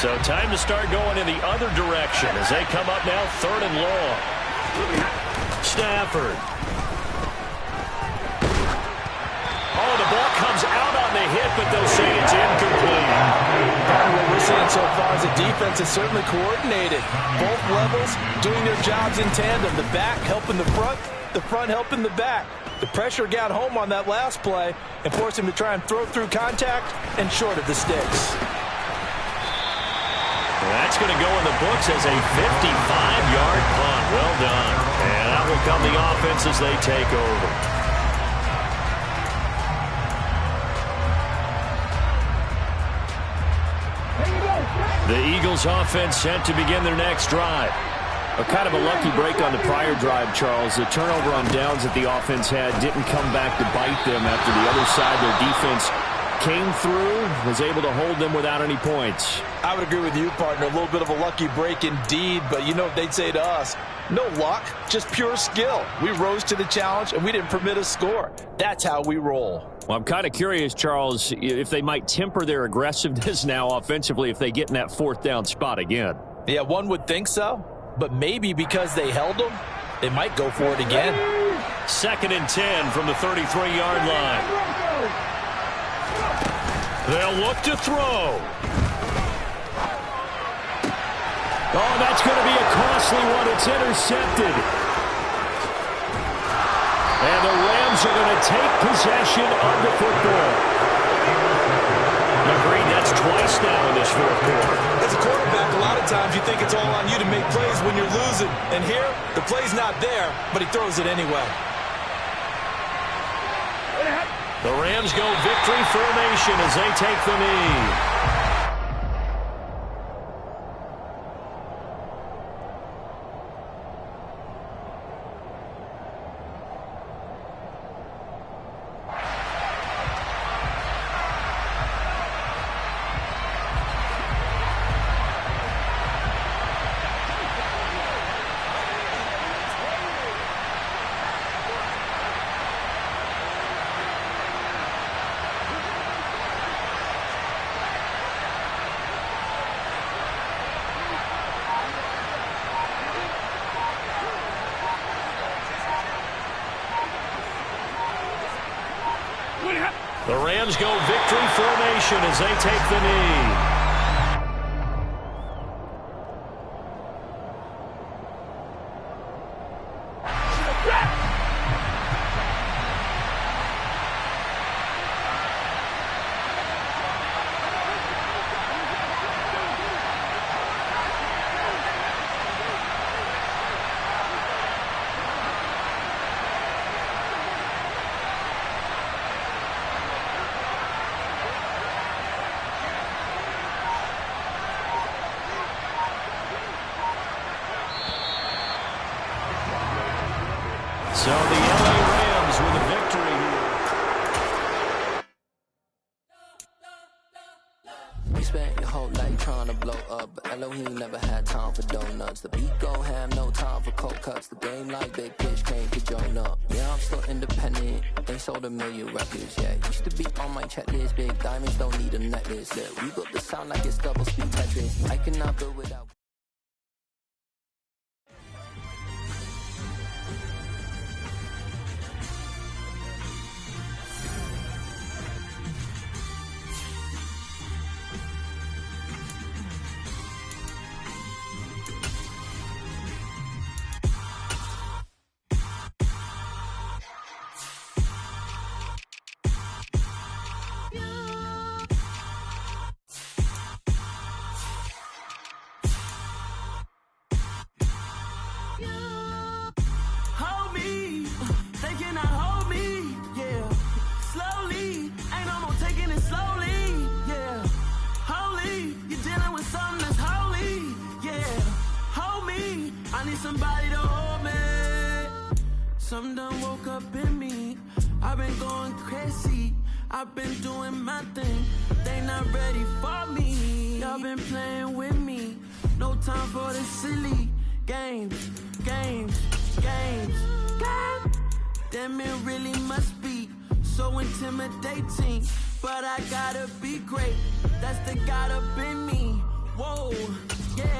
So time to start going in the other direction as they come up now 3rd and long. Stafford. Oh, the ball comes out on the hit, but they'll say it's incomplete. What we're seeing so far is the defense is certainly coordinated. Both levels doing their jobs in tandem. The back helping the front helping the back. The pressure got home on that last play and forced him to try and throw through contact and short of the sticks. That's going to go in the books as a 55-yard punt. Well done. And out will come the offense as they take over. The Eagles offense set to begin their next drive. A kind of a lucky break on the prior drive, Charles. The turnover on downs that the offense had didn't come back to bite them after the other side. Their defense came through, was able to hold them without any points. I would agree with you, partner. A little bit of a lucky break indeed, but you know what they'd say to us? No luck, just pure skill. We rose to the challenge, and we didn't permit a score. That's how we roll. Well, I'm kind of curious, Charles, if they might temper their aggressiveness now offensively if they get in that 4th down spot again. Yeah, one would think so, but maybe because they held them, they might go for it again. 2nd and 10 from the 33-yard line. They'll look to throw. Oh, that's going to be a costly one. It's intercepted. And the Rams are going to take possession of the football. Agreed, that's points twice now in this fourth quarter. As a quarterback, a lot of times you think it's all on you to make plays when you're losing. And here, the play's not there, but he throws it anyway. The Rams go victory formation as they take the knee. The Rams go victory formation as they take the knee. So the LA Rams with a victory here. You spent your whole life trying to blow up, but Elohim never had time for donuts. The beat go ham, no time for cold cuts. The game like big pitch came to join up. Yeah, I'm still independent. Ain't sold 1 million records yet. Used to be on my checklist. Big diamonds don't need a necklace. Yeah, we built the sound like it's double speed Tetris. I cannot build without. Somebody to hold me. Something done woke up in me. I've been going crazy. I've been doing my thing. They not ready for me. Y'all been playing with me. No time for the silly games. God damn, it really must be so intimidating. But I gotta be great. That's the God up in me. Whoa, yeah.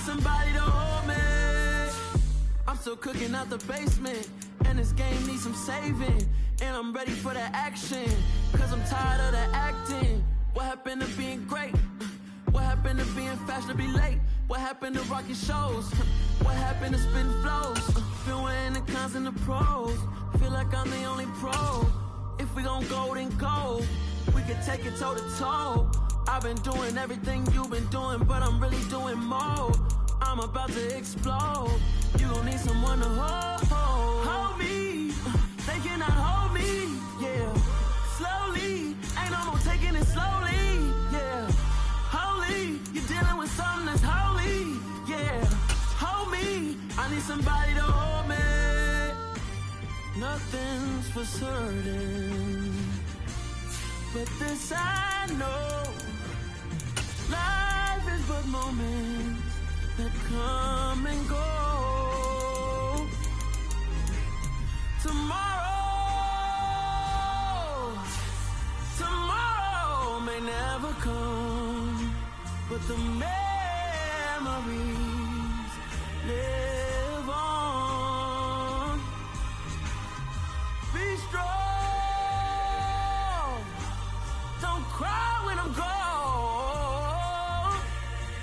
Somebody to hold me. I'm still cooking out the basement, and this game needs some saving. And I'm ready for the action, cause I'm tired of the acting. What happened to being great? What happened to being fashionably late? What happened to rocking shows? What happened to spitting flows? Been wearing the cons and the pros. Feel like I'm the only pro. If we gon' go, then go. We could take it toe to toe. I've been doing everything you've been doing, but I'm really doing more. I'm about to explode. You gon' need someone to hold me. They cannot hold me, yeah. Slowly, ain't no more taking it slowly, yeah. Holy, you're dealing with something that's holy, yeah. Hold me, I need somebody to hold me. Nothing's for certain, but this I know. Life is but moments that come and go. Tomorrow may never come, but the memories live on. Be strong.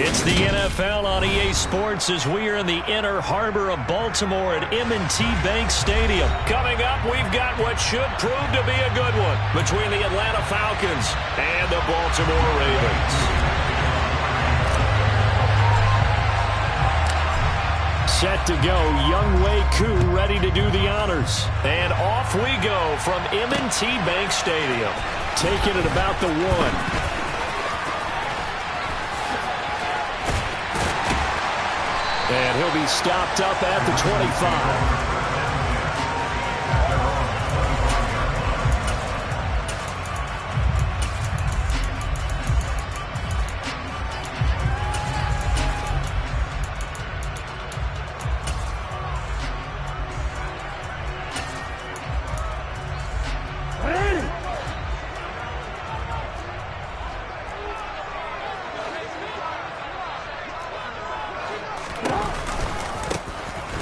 It's the NFL on EA Sports as we are in the inner harbor of Baltimore at M&T Bank Stadium. Coming up, we've got what should prove to be a good one between the Atlanta Falcons and the Baltimore Ravens. Set to go, Younghoe Koo ready to do the honors. And off we go from M&T Bank Stadium. Taking it about the 1. And he'll be stopped up at the 25.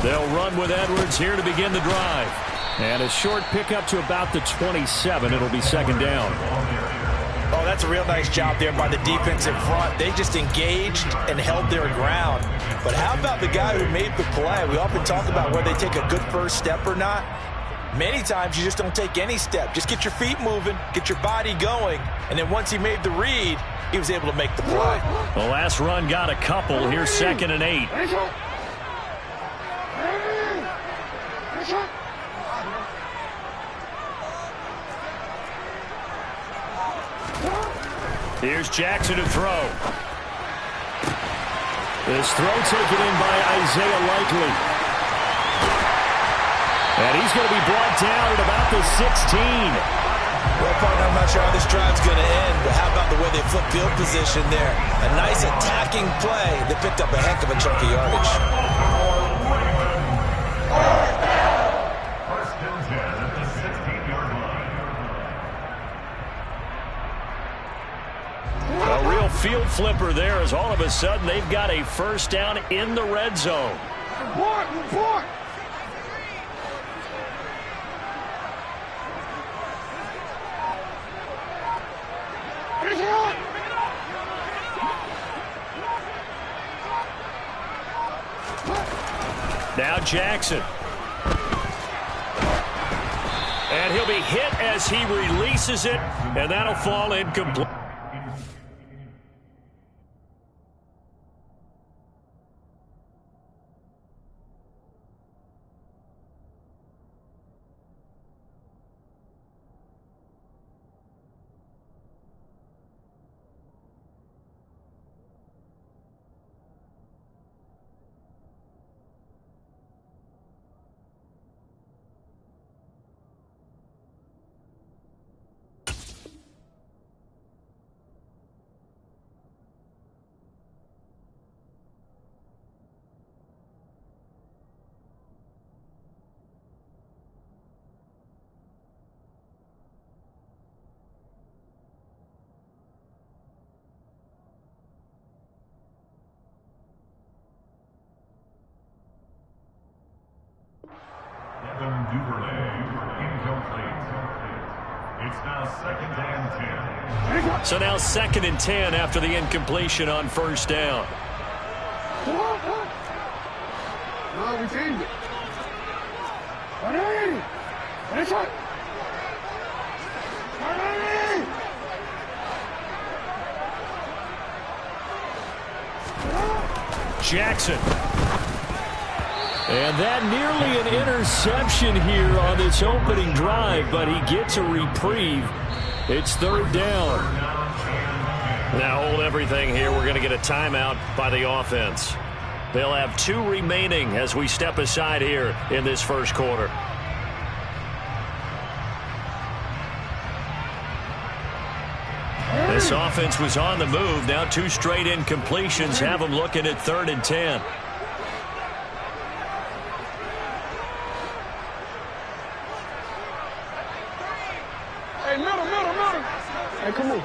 They'll run with Edwards here to begin the drive. And a short pickup to about the 27. It'll be second down. Oh, that's a real nice job there by the defensive front. They just engaged and held their ground. But how about the guy who made the play? We often talk about whether they take a good first step or not. Many times you just don't take any step. Just get your feet moving, get your body going, and then once he made the read, he was able to make the play. The last run got a couple. Here's 2nd and 8. Here's Jackson to throw. This throw taken in by Isaiah Likely. And he's going to be brought down at about the 16. Well, partner, I'm not sure how this drive's going to end, but how about the way they flip field position there? A nice attacking play that picked up a heck of a chunk of yardage. First and 10 at the 16-yard line. A real field flipper there as all of a sudden they've got a first down in the red zone. Report! Now Jackson. And he'll be hit as he releases it, and that'll fall incomplete. Devin Duvernay, incomplete. It's now 2nd and 10. So now 2nd and 10 after the incompletion on first down. No, we changed it. Jackson. And that nearly an interception here on this opening drive, but he gets a reprieve. It's 3rd down. Now hold everything here. We're going to get a timeout by the offense. They'll have 2 remaining as we step aside here in this first quarter. This offense was on the move. Now 2 straight incompletions have them looking at 3rd and 10. Hey, middle. Hey, come on.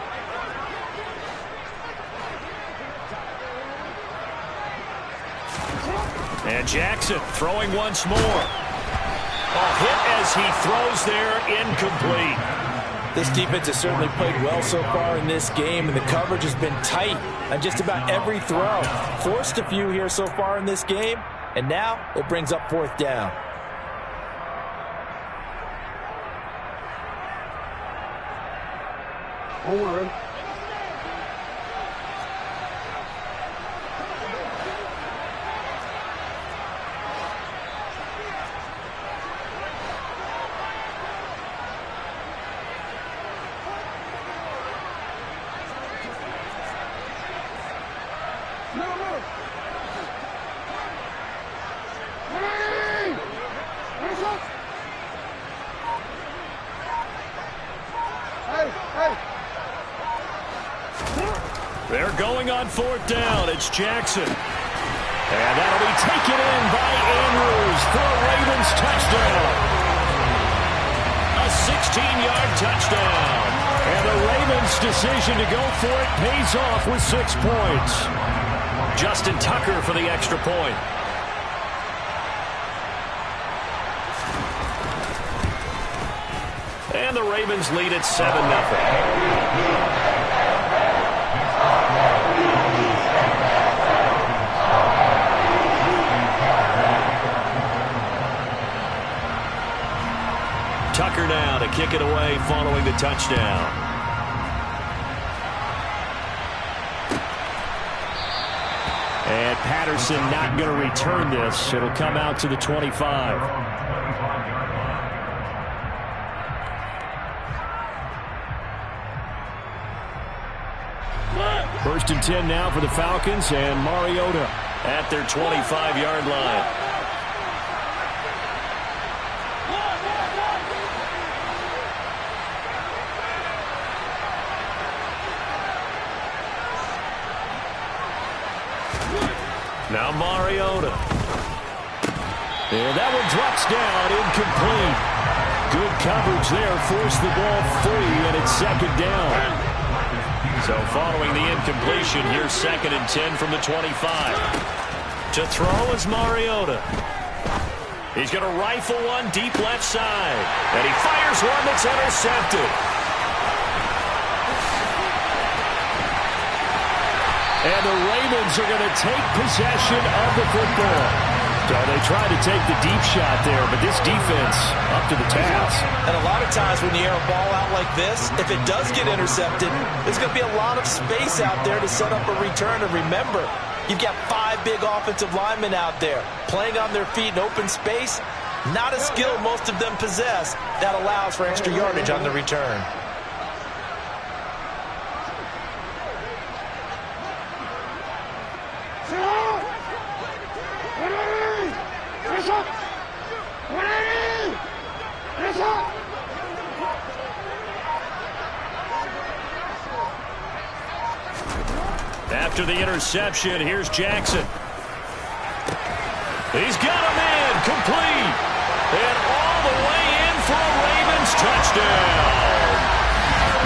And Jackson throwing once more. A hit as he throws there, incomplete. This defense has certainly played well so far in this game, and the coverage has been tight on just about every throw. Forced a few here so far in this game, and now it brings up 4th down. Hold on, ready? They're going on 4th down. It's Jackson. And that'll be taken in by Andrews for a Ravens touchdown. A 16-yard touchdown. And the Ravens' decision to go for it pays off with 6 points. Justin Tucker for the extra point. And the Ravens lead at 7-0. Tucker now to kick it away following the touchdown. And Patterson not going to return this. It'll come out to the 25. First and 10 now for the Falcons, and Mariota at their 25-yard line. Now Mariota. And that one drops down, incomplete. Good coverage there, forced the ball free, and it's 2nd down. So following the incompletion, here's 2nd and 10 from the 25. To throw is Mariota. He's going to rifle one deep left side. And he fires one that's intercepted. And the Ravens are going to take possession of the football. So they try to take the deep shot there, but this defense up to the task. And a lot of times when you air a ball out like this, if it does get intercepted, there's going to be a lot of space out there to set up a return. And remember, you've got 5 big offensive linemen out there playing on their feet in open space. Not a skill most of them possess that allows for extra yardage on the return. After the interception, here's Jackson. He's got him in, complete. And all the way in for a Ravens touchdown.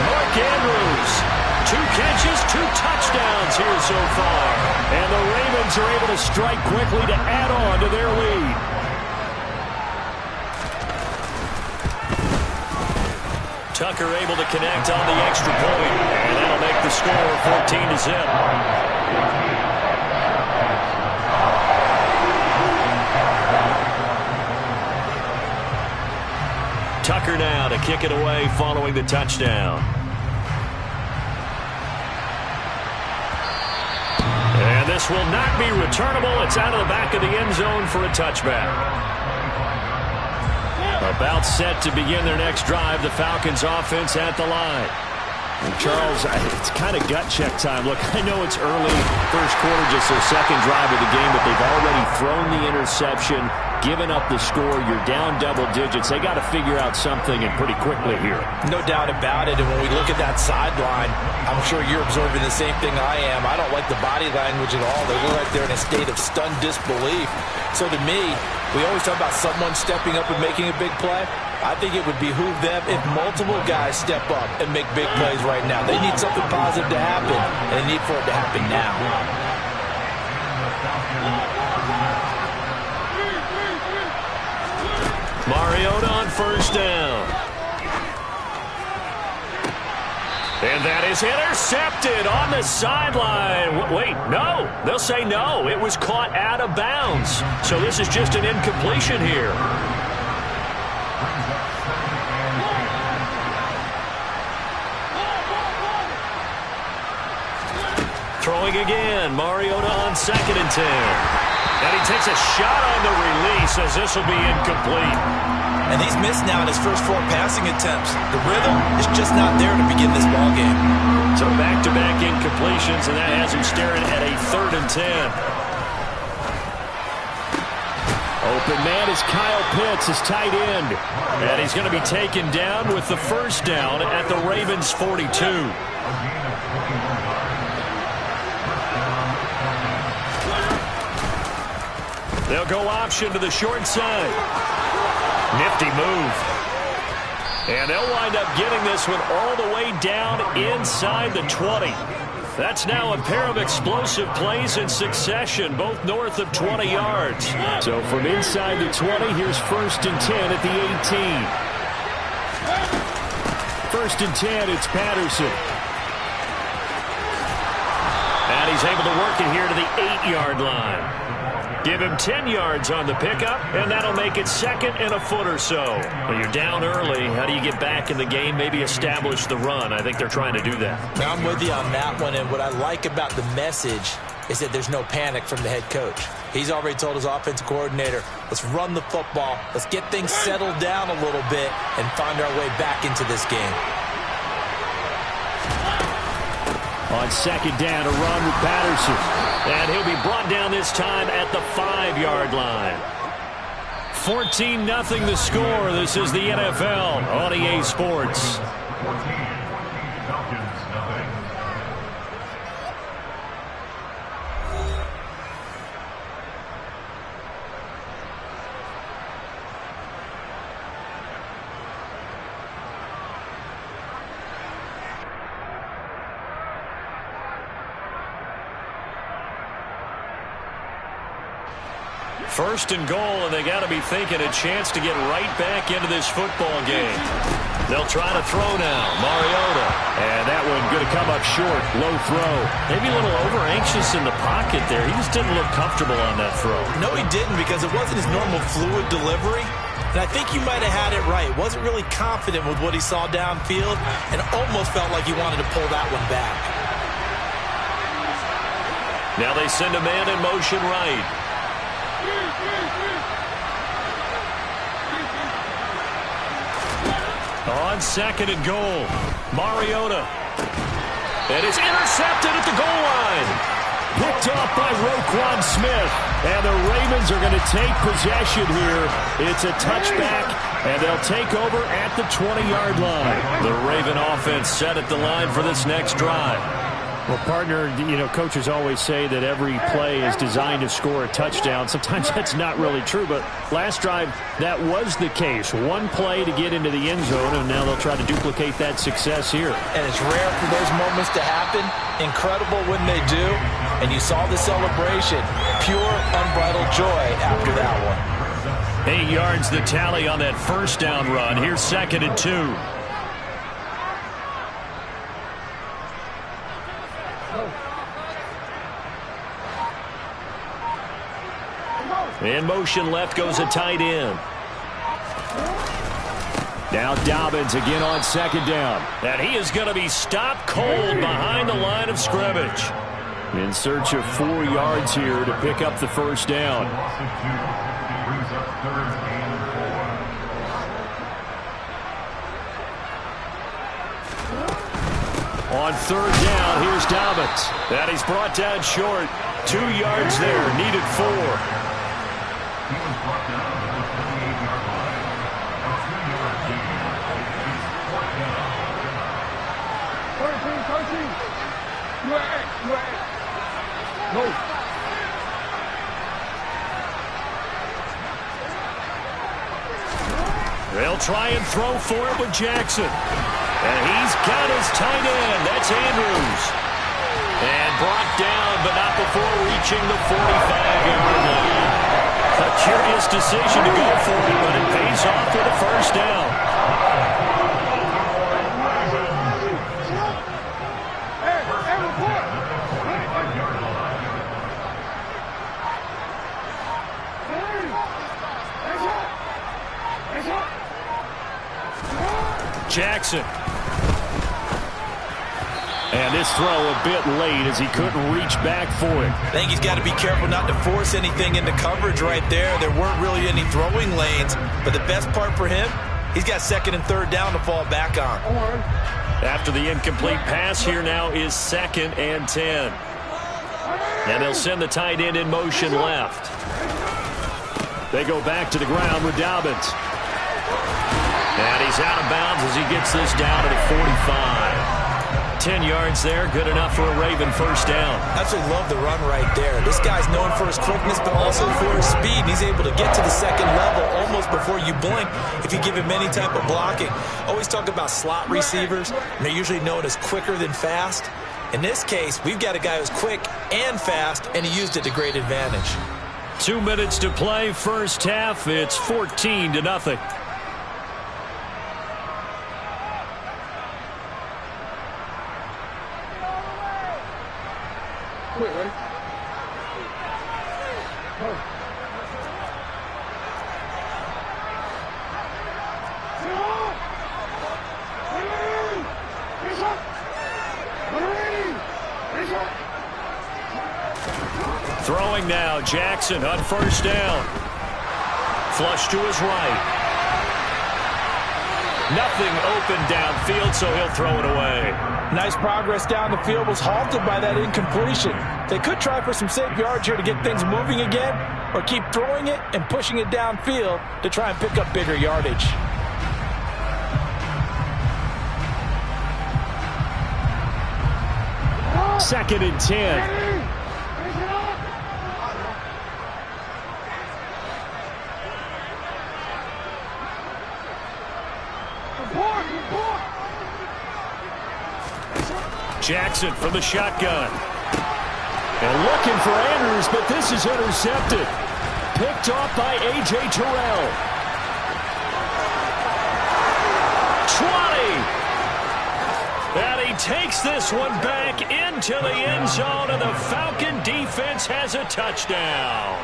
Mark Andrews, 2 catches, 2 touchdowns here so far. And the Ravens are able to strike quickly to add on to their lead. Tucker able to connect on the extra point, and that'll make the score 14-0. Tucker now to kick it away following the touchdown. And this will not be returnable. It's out of the back of the end zone for a touchback. About set to begin their next drive, the Falcons offense at the line. Charles, it's kind of gut check time. Look, I know it's early, first quarter, just their 2nd drive of the game, but they've already thrown the interception, given up the score. You're down double digits. They got to figure out something, and pretty quickly here. No doubt about it, and when we look at that sideline, I'm sure you're observing the same thing I am. I don't like the body language at all. They look like they're in a state of stunned disbelief. So to me, we always talk about someone stepping up and making a big play. I think it would behoove them if multiple guys step up and make big plays right now. They need something positive to happen, and they need for it to happen now. Mariota on 1st down. And that is intercepted on the sideline. Wait, no. They'll say no. It was caught out of bounds. So this is just an incompletion here. Throwing again. Mariota on 2nd and 10. And he takes a shot on the release as this will be incomplete. And he's missed now in his first 4 passing attempts. The rhythm is just not there to begin this ball game. So back-to-back incompletions, and that has him staring at a 3rd and 10. Open man is Kyle Pitts, his tight end. And he's going to be taken down with the first down at the Ravens' 42. They'll go option to the short side. Nifty move. And they'll wind up getting this one all the way down inside the 20. That's now a pair of explosive plays in succession, both north of 20 yards. So from inside the 20, here's 1st and 10 at the 18. 1st and 10, it's Patterson. And he's able to work it here to the 8-yard line. Give him 10 yards on the pickup, and that'll make it 2nd and a foot or so. When you're down early, how do you get back in the game, maybe establish the run? I think they're trying to do that. I'm with you on that one, and what I like about the message is that there's no panic from the head coach. He's already told his offensive coordinator, let's run the football, let's get things settled down a little bit, and find our way back into this game. On 2nd down, a run with Patterson. And he'll be brought down this time at the 5-yard line. 14-0 the score. This is the NFL on EA Sports. 14, Falcons, nothing. First and goal, and they got to be thinking a chance to get right back into this football game. They'll try to throw now. Mariota. And that one going to come up short. Low throw. Maybe a little over-anxious in the pocket there. He just didn't look comfortable on that throw. No, he didn't, because it wasn't his normal fluid delivery. And I think you might have had it right. Wasn't really confident with what he saw downfield and almost felt like he wanted to pull that one back. Now they send a man in motion right. On 2nd and goal, Mariota. And it's intercepted at the goal line. Picked off by Roquan Smith. And the Ravens are going to take possession here. It's a touchback, and they'll take over at the 20-yard line. The Raven offense set at the line for this next drive. Well, partner, you know, coaches always say that every play is designed to score a touchdown. Sometimes that's not really true, but last drive, that was the case. One play to get into the end zone, and now they'll try to duplicate that success here. And it's rare for those moments to happen. Incredible when they do. And you saw the celebration. Pure, unbridled joy after that one. 8 yards the tally on that first down run. Here's 2nd and 2. In motion left goes a tight end. Now Dobbins again on 2nd down. And he is going to be stopped cold behind the line of scrimmage. In search of 4 yards here to pick up the first down. On 3rd down, here's Dobbins. And he's brought down short. 2 yards there, needed 4. He was brought down at the 28-yard line. A 2-yard gain. Fourth down. 13. Go. They'll try and throw for it with Jackson. And he's got his tight end. That's Andrews. And brought down, but not before reaching the 45-yard line. A curious decision to go for it, but it pays off with a first down. Jackson. And this throw a bit late as he couldn't reach back for it. I think he's got to be careful not to force anything into coverage right there. There weren't really any throwing lanes, but the best part for him, he's got second and third down to fall back on. After the incomplete pass, here now is 2nd and 10. And they'll send the tight end in motion left. They go back to the ground with Dobbins. And he's out of bounds as he gets this down to the 45. 10 yards there, good enough for a Raven first down. Absolutely love the run right there. This guy's known for his quickness, but also for his speed. He's able to get to the second level almost before you blink if you give him any type of blocking. Always talk about slot receivers, and they're usually known as quicker than fast. In this case, we've got a guy who's quick and fast, and he used it to great advantage. 2 minutes to play, first half. It's 14-0. Wait, right? Throwing now, Jackson on first down. Flush to his right. Nothing open downfield, so he'll throw it away. Nice progress down the field, was halted by that incompletion. They could try for some safe yards here to get things moving again, or keep throwing it and pushing it downfield to try and pick up bigger yardage. Second and 10. Jackson from the shotgun. And looking for Andrews, but this is intercepted. Picked off by A.J. Terrell. 20. And he takes this one back into the end zone, and the Falcon defense has a touchdown.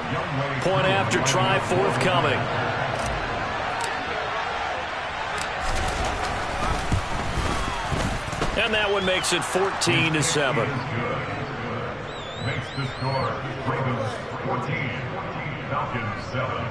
Point after try forthcoming. And that one makes it 14-7. Makes the score Ravens 14, Falcons 7.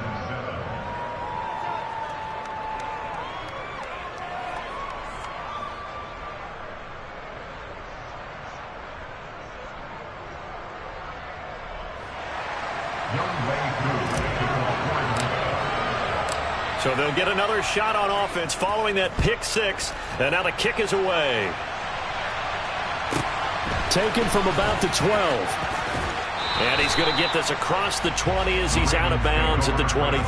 So they'll get another shot on offense following that pick six. And now the kick is away. Taken from about the 12. And he's going to get this across the 20 as he's out of bounds at the 23.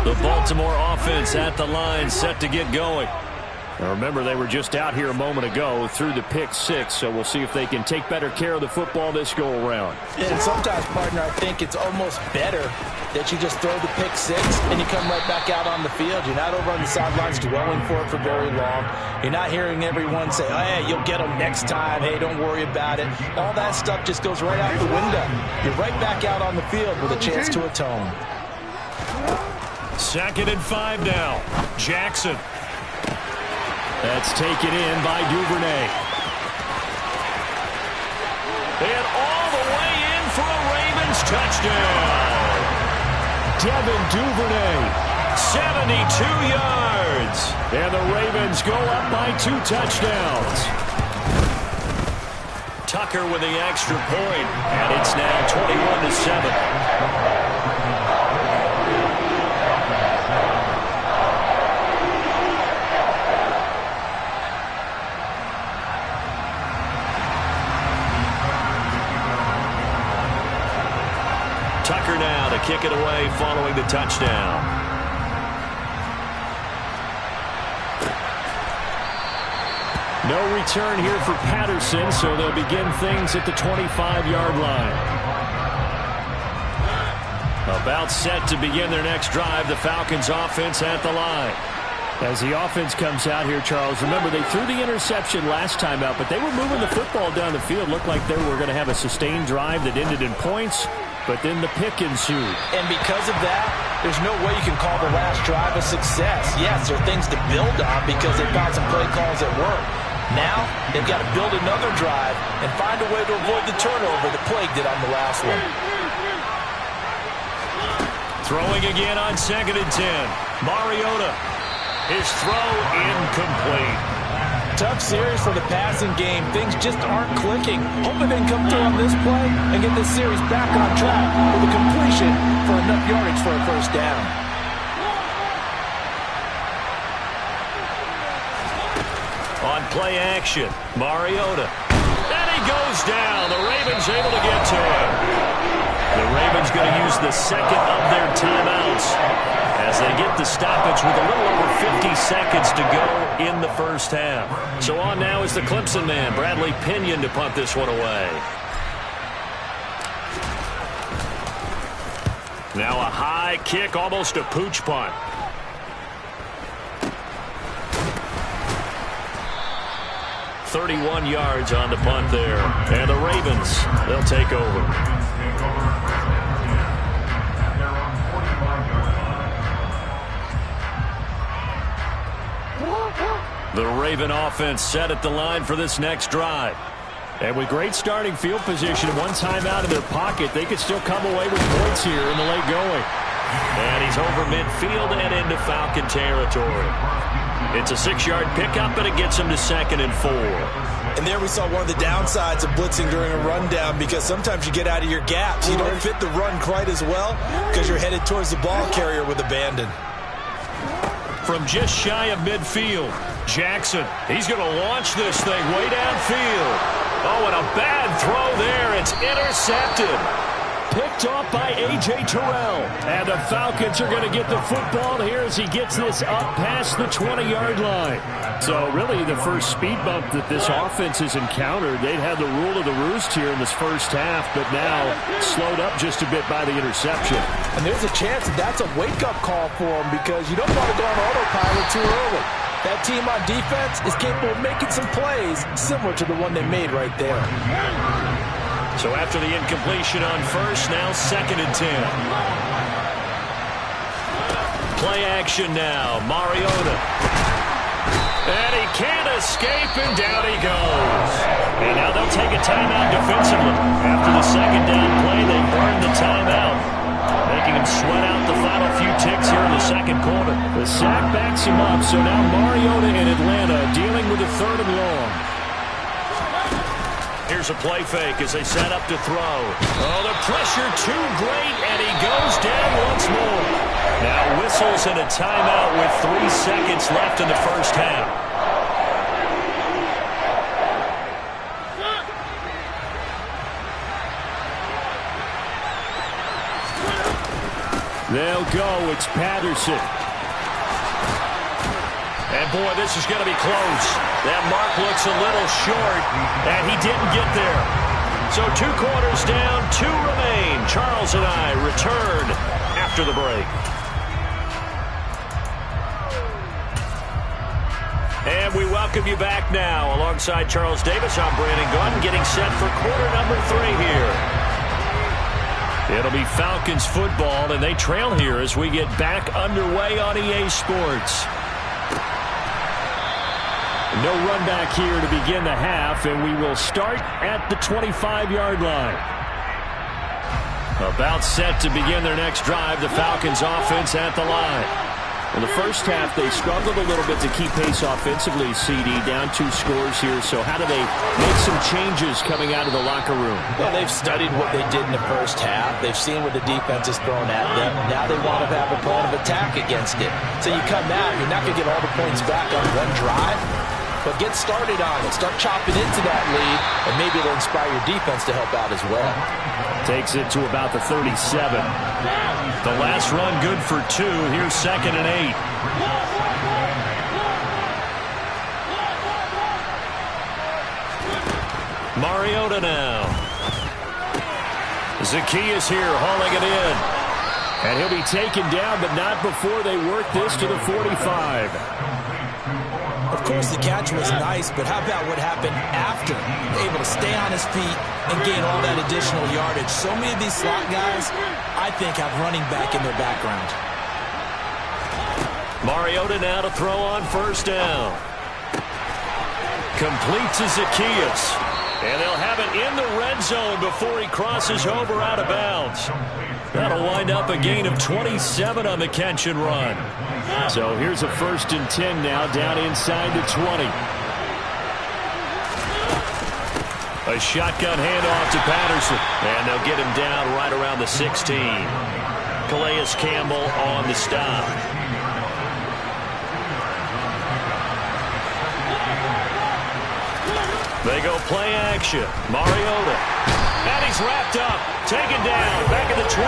The Baltimore offense at the line, set to get going. Now remember, they were just out here a moment ago through the pick six, so we'll see if they can take better care of the football this go-around. And sometimes, partner, I think it's almost better that you just throw the pick six and you come right back out on the field. You're not over on the sidelines dwelling for it for very long. You're not hearing everyone say, oh, hey, you'll get them next time. Hey, don't worry about it. All that stuff just goes right out the window. You're right back out on the field with a chance to atone. 2nd and 5 now. Jackson. That's taken in by Duvernay. And all the way in for a Ravens touchdown. Devin Duvernay, 72 yards. And the Ravens go up by 2 touchdowns. Tucker with the extra point, and it's now 21-7. Tucker now to kick it away following the touchdown. No return here for Patterson, so they'll begin things at the 25-yard line. About set to begin their next drive. The Falcons offense at the line. As the offense comes out here, Charles, remember they threw the interception last time out, but they were moving the football down the field. Looked like they were going to have a sustained drive that ended in points, but then the pick ensued. And because of that, there's no way you can call the last drive a success. Yes, there are things to build on because they found some play calls that work. Now, they've got to build another drive and find a way to avoid the turnover that plagued it on the last one. Throwing again on 2nd and 10. Mariota. His throw incomplete. Tough series for the passing game. Things just aren't clicking. Hoping they can come through on this play and get this series back on track with a completion for enough yardage for a first down. On play action, Mariota. And he goes down. The Ravens able to get to him. The Ravens going to use the second of their timeouts as they get the stoppage with a little over 50 seconds to go in the first half. So on now is the Clemson man, Bradley Pinion, to punt this one away. Now a high kick, almost a pooch punt. .31 yards on the punt there. And the Ravens, they'll take over. The Raven offense set at the line for this next drive. And with great starting field position and one timeout in their pocket, they could still come away with points here in the late going. And he's over midfield and into Falcon territory. It's a 6-yard pickup, and it gets him to 2nd and 4. And there we saw one of the downsides of blitzing during a rundown, because sometimes you get out of your gaps. You don't fit the run quite as well because you're headed towards the ball carrier with abandon. From just shy of midfield, Jackson, he's going to launch this thing way downfield. Oh, and a bad throw there. It's intercepted. Picked off by A.J. Terrell. And the Falcons are going to get the football here as he gets this up past the 20-yard line. So really the first speed bump that this offense has encountered. They'd had the rule of the roost here in this first half, but now slowed up just a bit by the interception. And there's a chance that's a wake-up call for them, because you don't want to go on autopilot too early. That team on defense is capable of making some plays similar to the one they made right there. So after the incompletion on first, now 2nd and 10. Play action now. Mariota. And he can't escape, and down he goes. And now they'll take a timeout defensively. After the second down play, they burned the timeout, making him sweat out the final few ticks here in the second quarter. The sack backs him up, so now Mariota in Atlanta dealing with a 3rd and long. Here's a play fake as they set up to throw. Oh, the pressure too great, and he goes down once more. Now whistles and a timeout with 3 seconds left in the first half. They'll go. It's Patterson. And, boy, this is going to be close. That mark looks a little short, and he didn't get there. So 2 quarters down, 2 remain. Charles and I return after the break. And we welcome you back now. Alongside Charles Davis, I'm Brandon Gaudin, getting set for quarter number 3 here. It'll be Falcons football, and they trail here as we get back underway on EA Sports. No run back here to begin the half, and we will start at the 25-yard line. About set to begin their next drive, the Falcons offense at the line. In the first half, they struggled a little bit to keep pace offensively, CD, down 2 scores here. So how do they make some changes coming out of the locker room? Well, they've studied what they did in the first half. They've seen what the defense has thrown at them. Now they want to have a plan of attack against it. So you come out, you're not going to get all the points back on one drive, but get started on it. Start chopping into that lead, and maybe it'll inspire your defense to help out as well. Takes it to about the 37. The last run good for 2. Here's 2nd and 8. Mariota now. Zaccheaus here hauling it in. And he'll be taken down, but not before they work this to the 45. Of course, the catch was nice, but how about what happened after? Able to stay on his feet and gain all that additional yardage. So many of these slot guys, I think, have running back in their background. Mariota now to throw on first down. Complete to Zacchaeus. And they'll have it in the red zone before he crosses over out of bounds. That'll wind up a gain of 27 on the catch and run. So here's a 1st and 10 now, down inside the 20. A shotgun handoff to Patterson. And they'll get him down right around the 16. Calais Campbell on the stop. They go play action. Mariota. And he's wrapped up. Taken down. Back at the 25.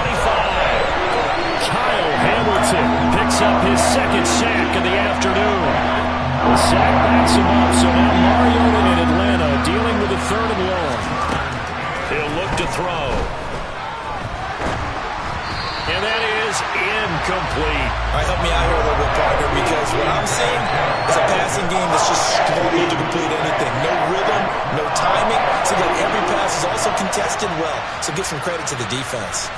Kyle Hamilton picks up his 2nd sack of the afternoon. The sack backs him up. So now Mariota in Atlanta dealing with a 3rd and long. He'll look to throw. And that is incomplete. All right, help me out here a little bit, partner, because what I'm seeing is a passing game that's just struggling to complete anything. No rhythm, no timing. Seems like every pass is also contested well, so give some credit to the defense.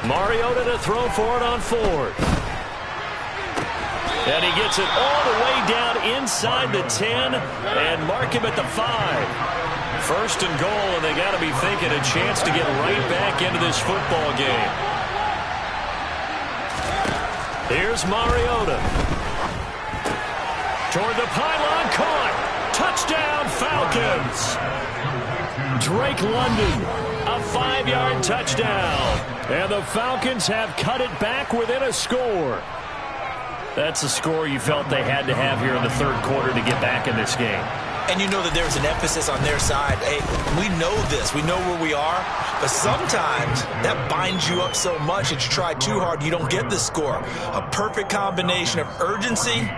Mariota to throw for it on 4th. And he gets it all the way down inside the 10 and mark him at the 5. 1st and goal, and they got to be thinking a chance to get right back into this football game. Here's Mariota. Toward the pylon, caught. Touchdown, Falcons. Drake London, a 5-yard touchdown. And the Falcons have cut it back within a score. That's a score you felt they had to have here in the 3rd quarter to get back in this game. And you know that there's an emphasis on their side. Hey, we know this. We know where we are. But sometimes that binds you up so much that you try too hard, you don't get the score. A perfect combination of urgency,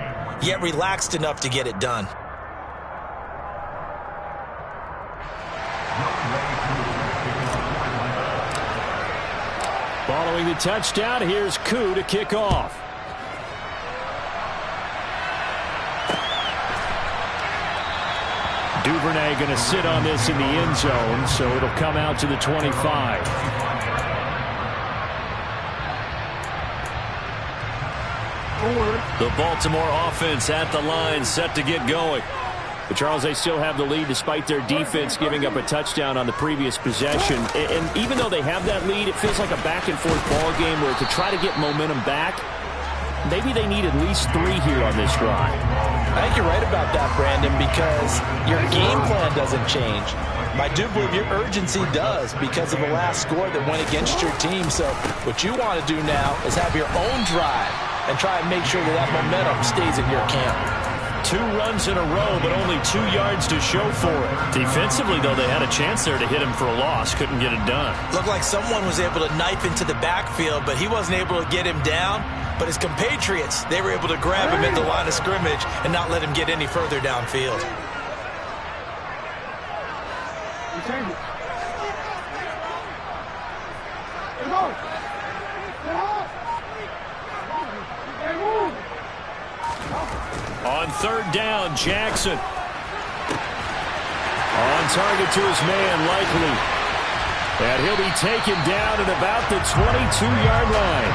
yet relaxed enough to get it done. Following the touchdown, here's Koo to kick off. Duvernay going to sit on this in the end zone, so it'll come out to the 25. The Baltimore offense at the line, set to get going. But Charles, they still have the lead despite their defense giving up a touchdown on the previous possession. And even though they have that lead, it feels like a back-and-forth ball game where to try to get momentum back, maybe they need at least 3 here on this drive. I think you're right about that, Brandon, because your game plan doesn't change. I do believe your urgency does because of the last score that went against your team. So what you want to do now is have your own drive and try and make sure that that momentum stays in your camp. 2 runs in a row, but only 2 yards to show for it. Defensively, though, they had a chance there to hit him for a loss. Couldn't get it done. Looked like someone was able to knife into the backfield, but he wasn't able to get him down. But his compatriots, they were able to grab him at the line of scrimmage and not let him get any further downfield. On 3rd down, Jackson. On target to his man, Likely. And he'll be taken down at about the 22-yard line.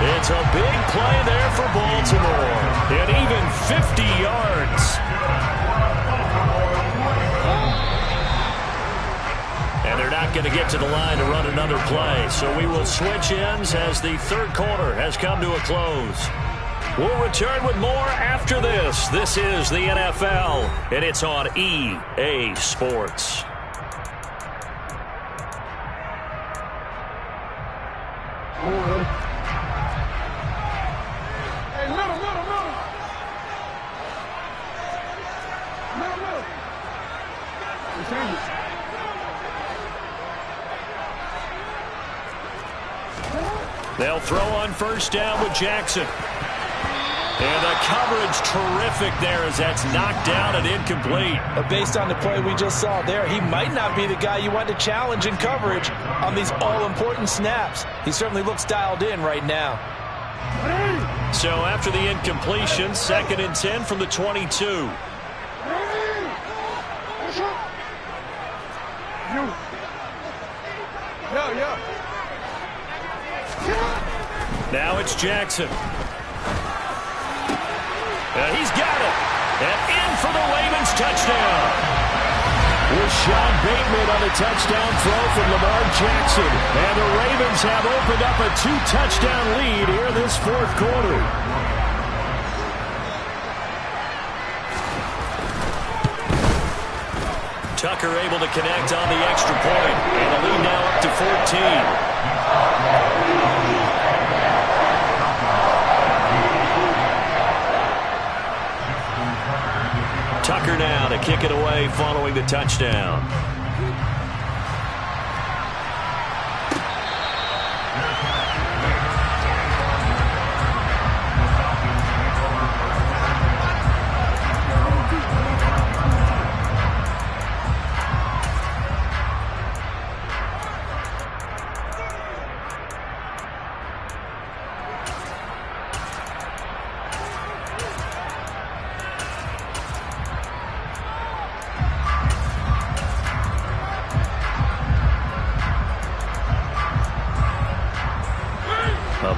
It's a big play there for Baltimore. And even 50 yards. And they're not going to get to the line to run another play. So we will switch ends as the 3rd quarter has come to a close. We'll return with more after this. This is the NFL, and it's on EA Sports. They'll throw on first down with Jackson. And the coverage terrific there as that's knocked down and incomplete. But based on the play we just saw there, he might not be the guy you want to challenge in coverage on these all-important snaps. He certainly looks dialed in right now. So after the incompletion, 2nd and 10 from the 22. Now it's Jackson. He's got it. And in for the Ravens touchdown. Rashad Bateman on the touchdown throw from Lamar Jackson. And the Ravens have opened up a 2-touchdown lead here in this 4th quarter. Tucker able to connect on the extra point. And the lead now up to 14. Tucker now to kick it away following the touchdown.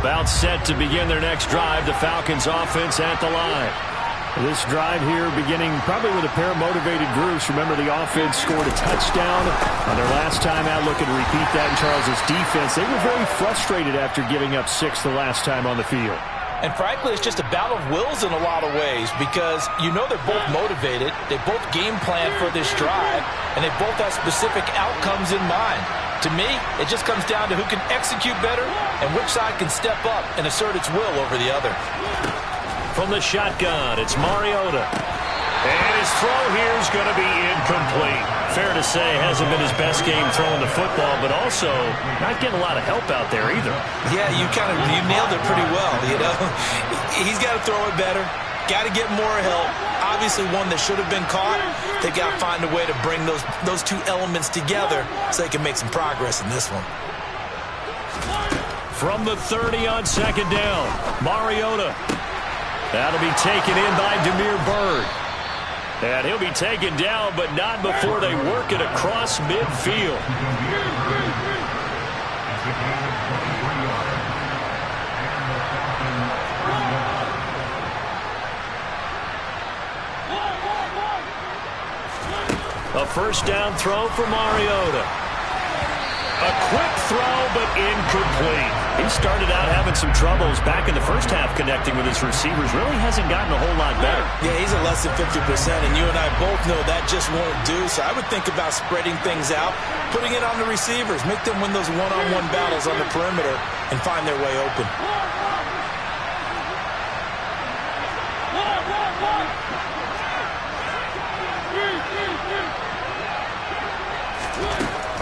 About set to begin their next drive. The Falcons offense at the line. This drive here beginning probably with a pair of motivated groups. Remember, the offense scored a touchdown on their last time out. Looking to repeat that in Charles' defense. They were very frustrated after giving up 6 the last time on the field. And frankly, it's just a battle of wills in a lot of ways because you know they're both motivated. They both game plan for this drive, and they both have specific outcomes in mind. To me, it just comes down to who can execute better and which side can step up and assert its will over the other. From the shotgun, it's Mariota. And his throw here is going to be incomplete. Fair to say, hasn't been his best game throwing the football, but also not getting a lot of help out there either. Yeah, you nailed it pretty well, you know. He's got to throw it better. Got to get more help. Obviously one that should have been caught. They got to find a way to bring those two elements together so they can make some progress in this one. From the 30 on 2nd down, Mariota. That'll be taken in by Damiere Byrd. And he'll be taken down, but not before they work it across midfield. A 1st down throw for Mariota. A quick throw, but incomplete. He started out having some troubles back in the first half connecting with his receivers. Really hasn't gotten a whole lot better. Yeah, he's at less than 50%, and you and I both know that just won't do. So I would think about spreading things out, putting it on the receivers, make them win those one-on-one battles on the perimeter, and find their way open.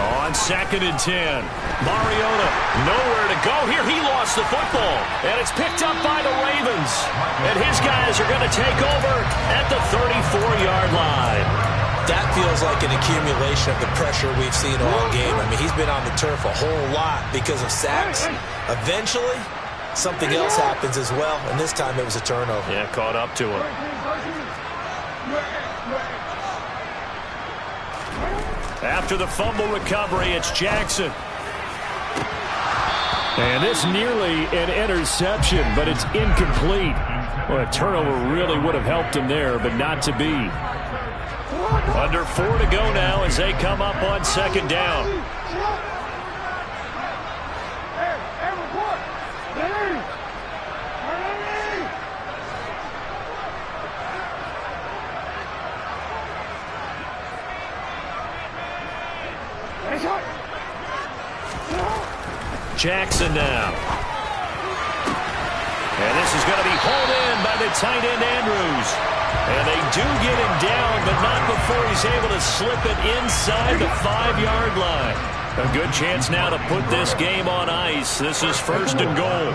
On 2nd and 10, Mariota nowhere to go here. He lost the football, and it's picked up by the Ravens. And his guys are going to take over at the 34-yard line. That feels like an accumulation of the pressure we've seen all game. I mean, he's been on the turf a whole lot because of sacks. Eventually, something else happens as well, and this time it was a turnover. Yeah, caught up to him. After the fumble recovery, it's Jackson. And this nearly an interception, but it's incomplete. Well, a turnover really would have helped him there, but not to be. Under 4 to go now as they come up on 2nd down. Jackson now. And this is going to be pulled in by the tight end Andrews. And they do get him down, but not before he's able to slip it inside the 5-yard line. A good chance now to put this game on ice. This is 1st and goal.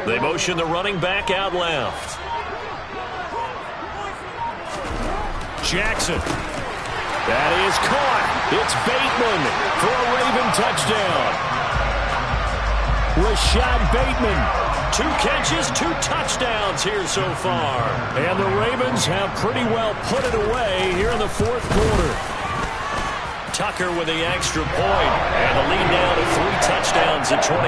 They motion the running back out left. Jackson. That is caught. It's Bateman for a Raven touchdown. Rashad Bateman. 2 catches, 2 touchdowns here so far. And the Ravens have pretty well put it away here in the fourth quarter. Tucker with the extra point. And the lead now to 3 touchdowns at 21.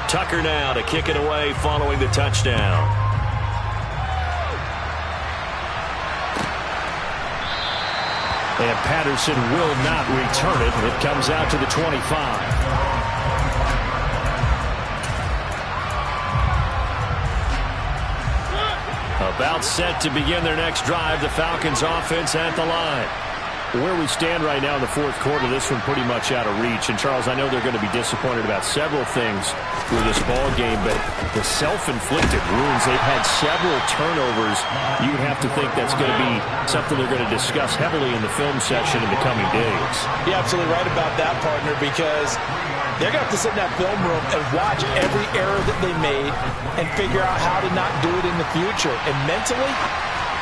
Tucker now to kick it away following the touchdown. And Patterson will not return it. It comes out to the 25. About set to begin their next drive. The Falcons offense at the line. Where we stand right now in the fourth quarter, this one pretty much out of reach. And, Charles, I know they're going to be disappointed about several things through this ball game, but the self-inflicted wounds, they've had several turnovers. You'd have to think that's going to be something they're going to discuss heavily in the film session in the coming days. You're absolutely right about that, partner, because they're going to have to sit in that film room and watch every error that they made and figure out how to not do it in the future. And mentally,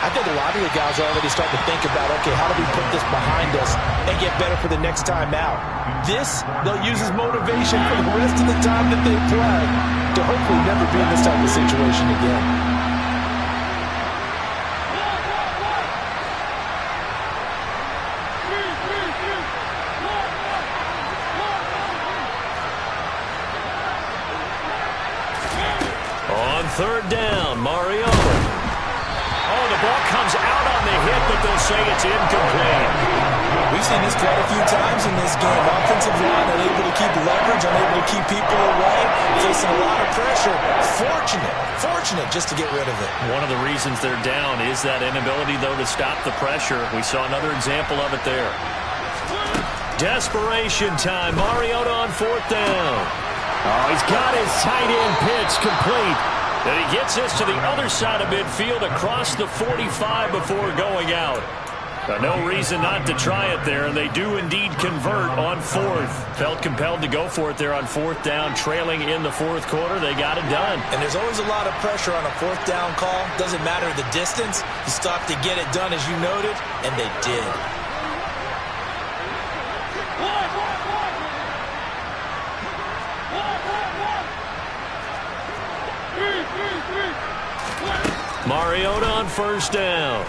I think a lot of the guys are already starting to think about, okay, how do we put this behind us and get better for the next time out? This, they'll use as motivation for the rest of the time that they play to hopefully never be in this type of situation again. On third down, Mariota. Oh, the ball comes out on the hit, but they'll say it's incomplete. We've seen this quite a few times in this game. Offensive line unable to keep leverage, unable to keep people away, facing a lot of pressure. Fortunate just to get rid of it. One of the reasons they're down is that inability, though, to stop the pressure. We saw another example of it there. Desperation time. Mariota on fourth down. Oh, he's got his tight end pitch complete. And he gets this to the other side of midfield across the 45 before going out. No reason not to try it there, and they do indeed convert on fourth. Felt compelled to go for it there on fourth down, trailing in the fourth quarter. They got it done. And there's always a lot of pressure on a fourth down call. Doesn't matter the distance. You stop to get it done, as you noted, and they did. Mariota on first down.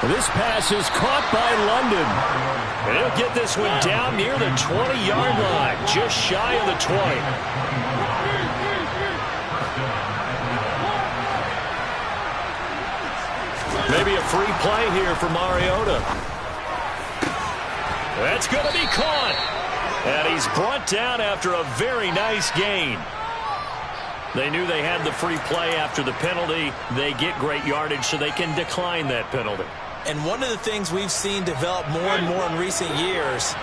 This pass is caught by London. And he'll get this one down near the 20-yard line, just shy of the 20. Maybe a free play here for Mariota. That's going to be caught. And he's brought down after a very nice gain. They knew they had the free play after the penalty. They get great yardage, so they can decline that penalty. And one of the things we've seen develop more and more in recent years,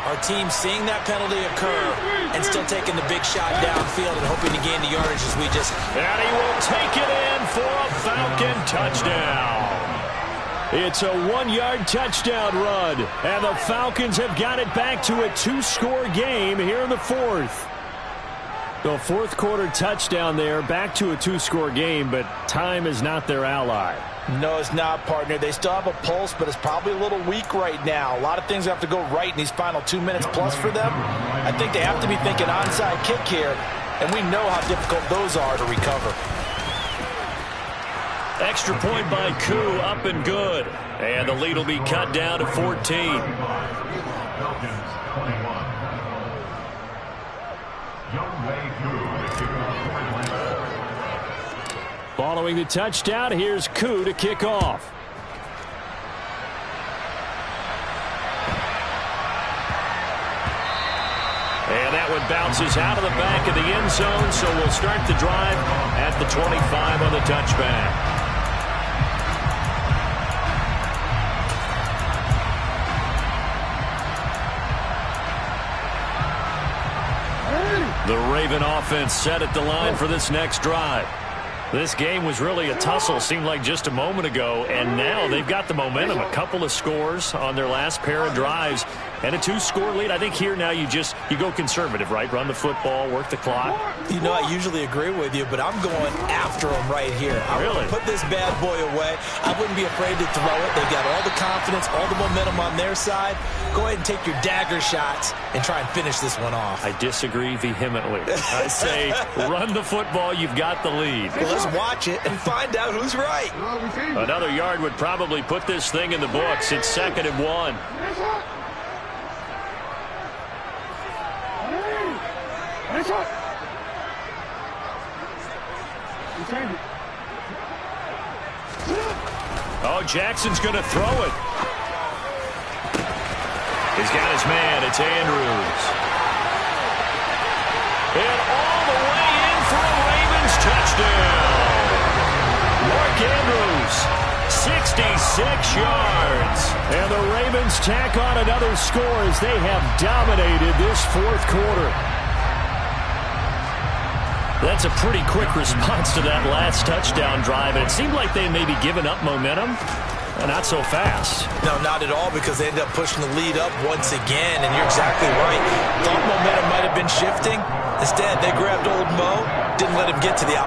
our team seeing that penalty occur and still taking the big shot downfield and hoping to gain the yardage as we just... And he will take it in for a Falcon touchdown. It's a 1-yard touchdown run, and the Falcons have got it back to a 2-score game here in the fourth. The fourth quarter touchdown there, back to a 2-score game, but time is not their ally. No, it's not, partner. They still have a pulse, but it's probably a little weak right now. A lot of things have to go right in these final 2 minutes plus for them. I think they have to be thinking onside kick here, and we know how difficult those are to recover. Extra point by Koo, up and good. And the lead will be cut down to 14. Following the touchdown, here's Koo to kick off. And that one bounces out of the back of the end zone, so we'll start the drive at the 25 on the touchback. The Raven offense set at the line for this next drive. This game was really a tussle, seemed like just a moment ago, and now they've got the momentum. A couple of scores on their last pair of drives and a 2-score lead. I think here now you go conservative, right? Run the football, work the clock. You know, I usually agree with you, but I'm going after them right here. I really? Put this bad boy away. I wouldn't be afraid to throw it. They've got all the confidence, all the momentum on their side. Go ahead and take your dagger shots and try and finish this one off. I disagree vehemently. I say run the football. You've got the lead. Well, let's watch it and find out who's right. Another yard would probably put this thing in the books. It's 2nd and 1. Oh, Jackson's going to throw it. He's got his man. It's Andrews. And all the way in for a Ravens touchdown. Mark Andrews, 66 yards. And the Ravens tack on another score as they have dominated this 4th quarter. That's a pretty quick response to that last touchdown drive. And it seemed like they may be giving up momentum. Not so fast. No, not at all, because they ended up pushing the lead up once again. And you're exactly right. Thought momentum might have been shifting. Instead, they grabbed old Mo, didn't let him get to the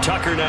Tucker now.